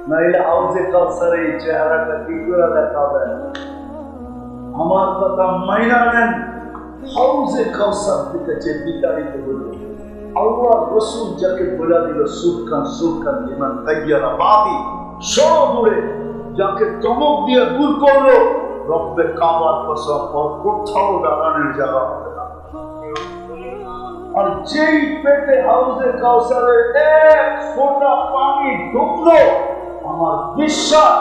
নাইলে হাউজে কাউসারে এই চেহারাটা কি করে দেখাবে? আমার কথা মাইনা নেন। হাউজে কাউসার থেকে যে বিতাড়িত হলো, আল্লাহ রসুল যাকে বলে দিল সুরখান সুরখান লিমান তাইয়ারা বাদি, সদূরে যাকে চমক দিয়ে দূর করলো, রব্বে কাবার কসম পর কোথাও দাঁড়ানোর জায়গা হবে না। আর যেই পেটে হাউজে কাউসারের এক ফোঁটা পানি ঢুকলো, আমার বিশ্বাস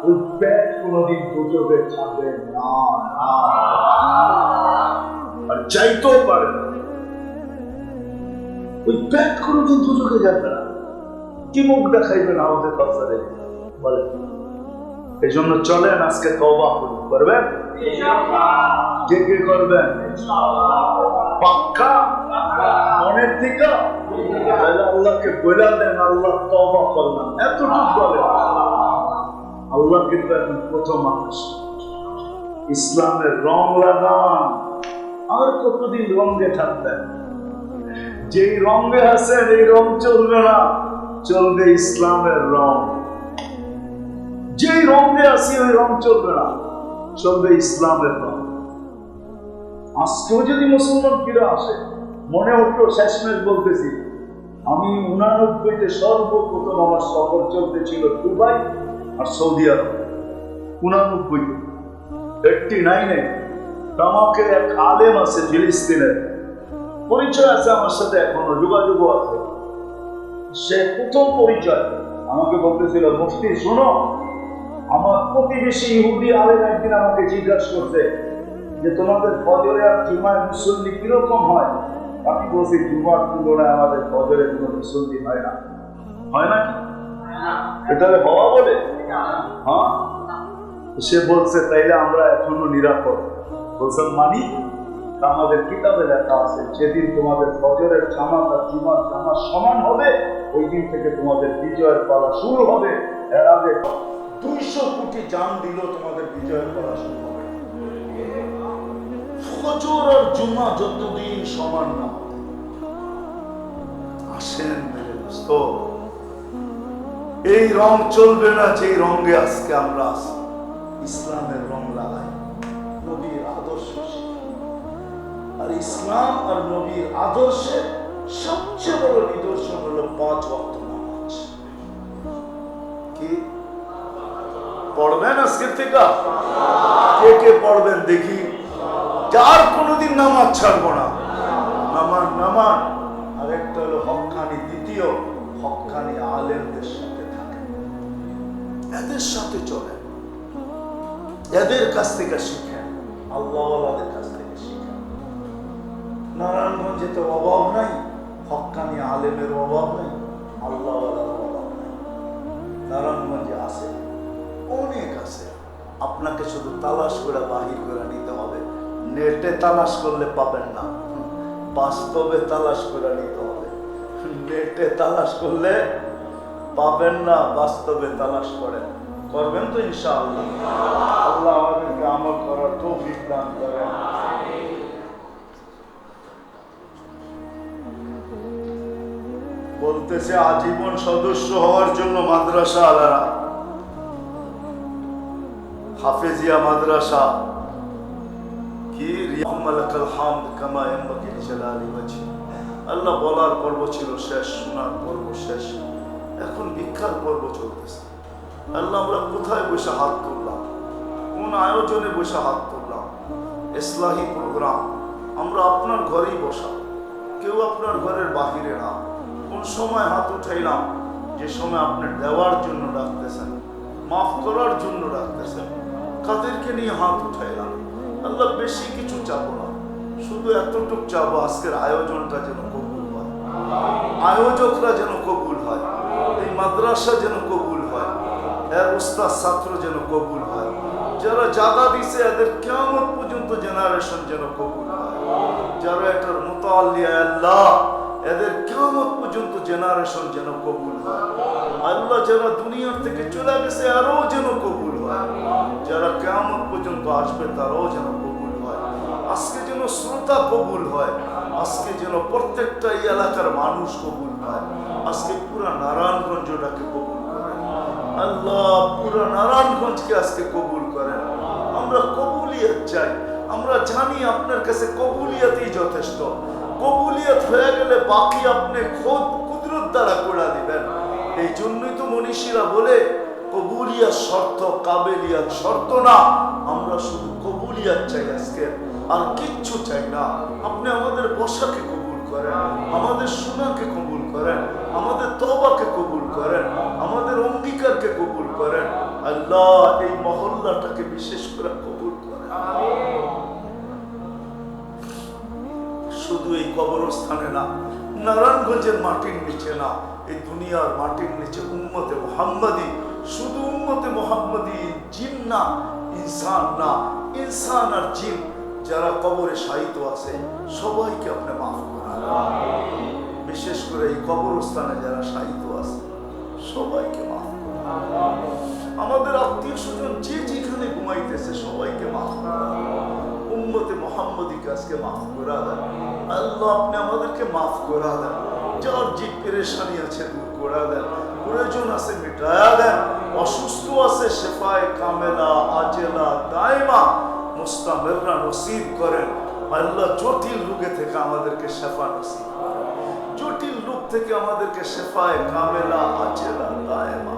ওই পেট কোনোদিন দুজবে ছাড়বে না, আর চাইতেও পারে না। ওই পেট কোনোদিন দুজবে যাবে না। কি মুখ দেখাইবেন হাউজে কাউসারে বলে? এই জন্য চলেন আজকে তওবা করবেন। কে কে করবেন? পাক্কা মনের থেকে আল্লাহকে বলে দেন, আল্লাহ তওবা করলাম, এতটুকু বলে। আল্লাহ কিন্তু এখন প্রথম মানুষ। ইসলামের রং লাগান। আর কতদিন রঙে থাকবেন? যেই রঙে আছেন এই রং চলবে না, চলবে ইসলামের রং। যেই রঙে আছি ওই রং চলবে না, চলবে ইসলামের রং। আজকেও যদি মুসলমান ফিরে আসে, মনে হতো শেষমেশ বলতেছি, আমি 89-তে সর্বপ্রথম আমার সফর চলতেছিল দুবাই আর সৌদি আরব। 89-তে 89-এ আমাকে এক আলেম আছে ফিলিস্তিনের, পরিচয় আছে আমার সাথে, এখনো যোগাযোগ আছে। সে প্রথম পরিচয় আমাকে বলতেছিল, মুফতি শোনো, আমার প্রতিবেশী ইহুদি আলেম একদিন আমাকে জিজ্ঞাসা করতে যে তোমাদের ফজরে আর জুমায় মুসল্লি কিরকম হয়? আমি বলছি, জুমার তুলনায় আমাদের ফজরে কোনো মুসল্লি হয় না। হয় না কি? এটা হওয়া বলে? হ্যাঁ। সে বলছে, তাইলে আমরা এখনো নিরাপদ। বলছেন মানি? আমাদের কিতাবে লেখা আছে, যেদিন তোমাদের ফজরের জামাত আর জুমার জামাত সমান হবে, ওই দিন থেকে তোমাদের বিজয়ের পালা শুরু হবে। এর আগে 200 কোটি জান দিল তোমাদের বিজয়ের পালা শুরু হবে। ফজর আর জুমা যতদিন সমান না হবে। আসেন মেরে দোস্ত, এই রং চলবে না যে রঙে আজকে আমরা আছি। ইসলামের রং লাগাই, নবীর আদর্শ শিখি। আর ইসলাম আর নবীর আদর্শের সবচেয়ে বড় নিদর্শন হলো 5 ওয়াক্ত নামাজ। কি পড়বেন আজকের থেকে? কে কে পড়বেন দেখি? যার কোনোদিন নামাজ ছাড়বো না, নামান। আর একটা হলো হক্কানি, দ্বিতীয় হক্কানি আলেমদের সাথে থাকে, এদের সাথে চলে, এদের কাছ থেকে শিখেন, আল্লাহওয়ালাদের কাছ থেকে শিখেন। নারায়ণগঞ্জে তো অভাব নাই, হক্কানি আলেমের অভাব নাই, আল্লাহওয়ালার অভাব নাই। নারায়ণগঞ্জে আছে, অনেক আছে। আপনাকে শুধু তালাশ করে বাহির করে নিতে হবে। নেটে তালাশ করলে পাবেন না, বাস্তবে তালাশ করে নিতে হবে। নেটে তালাশ করলে পাবেন না, বাস্তবে তালাশ করেন। করবেন তো ইনশাআল্লাহ? আল্লাহ আমাদেরকে আমল করার তৌফিক দান করেন। বলতেছে আজীবন সদস্য হওয়ার জন্য মাদ্রাসা আলারা, হাফেজিয়া মাদ্রাসা কি রিয়ামালাকাল হামদ কামা ইয়ানবাগি লিজালালি ওয়াজহি। আল্লাহ বলার পর্ব ছিল শেষ, শোনার পর্ব শেষ, এখন ভিক্ষার পর্ব চলতেছে। আল্লাহ আমরা কোথায় বসে হাত তুললাম, কোন আয়োজনে বসে হাত তুললাম? ইসলাহি প্রোগ্রাম, আমরা আপনার ঘরেই বসা, কেউ আপনার ঘরের বাহিরে না। কোন সময় হাত উঠাইলাম? যে সময় আপনি দেওয়ার জন্য ডাকতেছেন, মাফ করার জন্য ডাকতেছেন। কাদেরকে নিয়ে হাত উঠাইলাম? আল্লাহ বেশি কিছু চাবো না, শুধু এতটুক চাবো, আজকের আয়োজনটা যেন কবুল হয়, আয়োজকরা যেন কবুল হয়, এই মাদ্রাসা যেন কবুল হয়, এর উস্তাদ ছাত্র যেন কবুল হয়, যারা জায়গা দিছে এদের কিয়ামত পর্যন্ত জেনারেশন যেন কবুল হয়, যারা এটার মুতাআল্লিয়া আল্লাহ এদের কিয়ামত পর্যন্ত জেনারেশন যেন কবুল হয়। আল্লাহ যারা দুনিয়ার থেকে চলে গেছে আরো যেন কবুল হয়, যারা কিয়ামত পর্যন্ত আসবে তারাও যেন কবুল হয়। আজকে যেন শ্রোতা কবুল হয়, আজকে যেন প্রত্যেকটা এই এলাকার মানুষ কবুল হয়, আজকে পুরা নারায়ণগঞ্জটাকে কবুল করেন আল্লাহ, পুরা নারায়ণগঞ্জকে আজকে কবুল করেন। আমরা কবুলিয়ত চাই, আমরা জানি আপনার কাছে কবুলিয়তই যথেষ্ট। কবুলিয়ত হয়ে গেলে বাকি আপনি খোদ কুদরত দ্বারা করে দিবেন। এই জন্যই তো মনীষীরা বলে কবুলিয়ত শর্ত, কাবেলিয়ত শর্ত না। আমরা শুধু কবুলিয়ত চাই আজকে, আর কিচ্ছু চাই না। আপনি আমাদের বসাকে কবুল করেন, আমাদের শোনাকে কবুল করেন, আমাদের তওবাকে কবুল করেন, আমাদের অঙ্গীকারকে কবুল করেন। আল্লাহ এই মহল্লাটাকে বিশেষ করে কবুল করেন। শুধু এই কবরস্থানে না, নারায়ণগঞ্জের মাটির নিচে না, এই দুনিয়ার মাটির নিচে উম্মতে মুহাম্মাদি, শুধু উম্মতে মুহাম্মাদি, জিন না, ইনসান না, ইনসান আর জিন যারা কবরে শায়িত আছে সবাইকে আপনি মাফ করেন। বিশেষ করে এই কবরস্থানে যারা শায়িত আছে সবাইকে মাফ করেন। আমাদের আত্মীয় স্বজন যে যেখানে ঘুমাইতেছে সবাইকে মাফ করেন। উম্মতে মুহাম্মাদিকে আজকে মাফ করে দেন আল্লাহ, আপনি আমাদেরকে মাফ করে দেন। যার যে পেরেশানি আছে দূর করে দেন, প্রয়োজন আছে মিটায়া দেন, অসুস্থ আছে শেফায়ে কামেলা আজেলা দায়মা মুস্তামিররা নসিব করেন আল্লাহ। জটিল রোগে থেকে আমাদেরকে শেফা নসিব করেন, জটিল রোগ থেকে আমাদেরকে শেফায়ে কামেলা আজেলা দায়মা,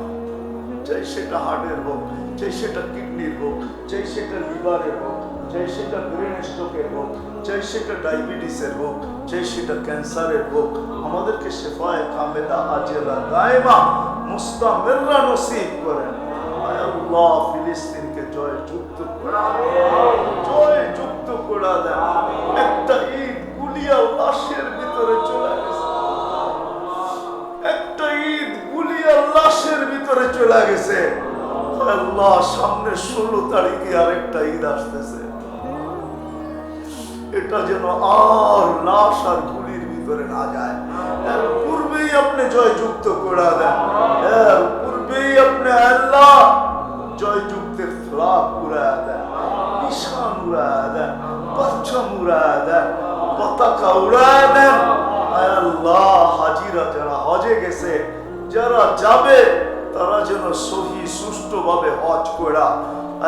চাই সেটা হার্টের হোক, চাই সেটা কিডনির হোক, চাই সেটা লিভারের হোক, চাই সেটা ব্রেন স্ট্রোকের হোক, চাই সেটা ডায়াবেটিসের হোক, চাই সেটা ক্যান্সারের হোক, আমাদেরকে শেফায়ে কামেলা আজেলা দায়মা মুস্তামিররা নসিব করেন। আল্লাহ ফিলিস্তিনকে জয় যুক্ত করে জয় যুক্ত করে দেন। একটা ঈদ গুলিয়া লাশের ভিতরে চলে গেছে, একটা ঈদ গুলিয়া লাশের ভিতরে চলে গেছে। আল্লাহ সামনে 16 তারিখে আরেকটা ঈদ আসতেছে, এটা যেন আর লাশ আর গুলির ভিতরে না যায়। এর পূর্বেই আপনি জয় যুক্ত করে দেন, এর পূর্বেই আপনি আল্লাহ জয় যুক্তের ফ্লাগ উড়ায় দেন, নিশান উড়ায় দেন, পরচম উড়ায় দেন, পতাকা উড়ায় দেন। আল্লাহ হাজিরা যারা হজে গেছে, যারা যাবে তারা যেন সহি সুষ্ঠুভাবে হজ করা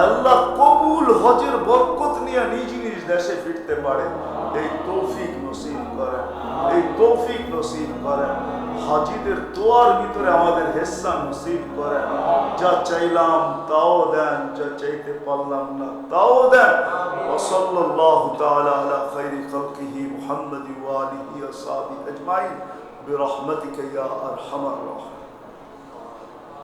আল্লাহ কবুল হজের বরকত নিয়ে নিজ নিজ দেশে ফিরতে পারে, এই তৌফিক নসিব করেন, এই তৌফিক নসিব করেন। হাজিদের দোয়ার ভিতরে আমাদের হিস্সা নসিব করেন। যা চাইলাম তাও দেন, যা চাইতে পারলাম না তাও দেন। ওয়া সাল্লাল্লাহু তাআলা আলা খায়রি খালকিহি মুহাম্মাদি ওয়া আলিহি ওয়া সাহবিহি আজমাইন বিরহমাতিকা ইয়া আরহামার রাহিমিন।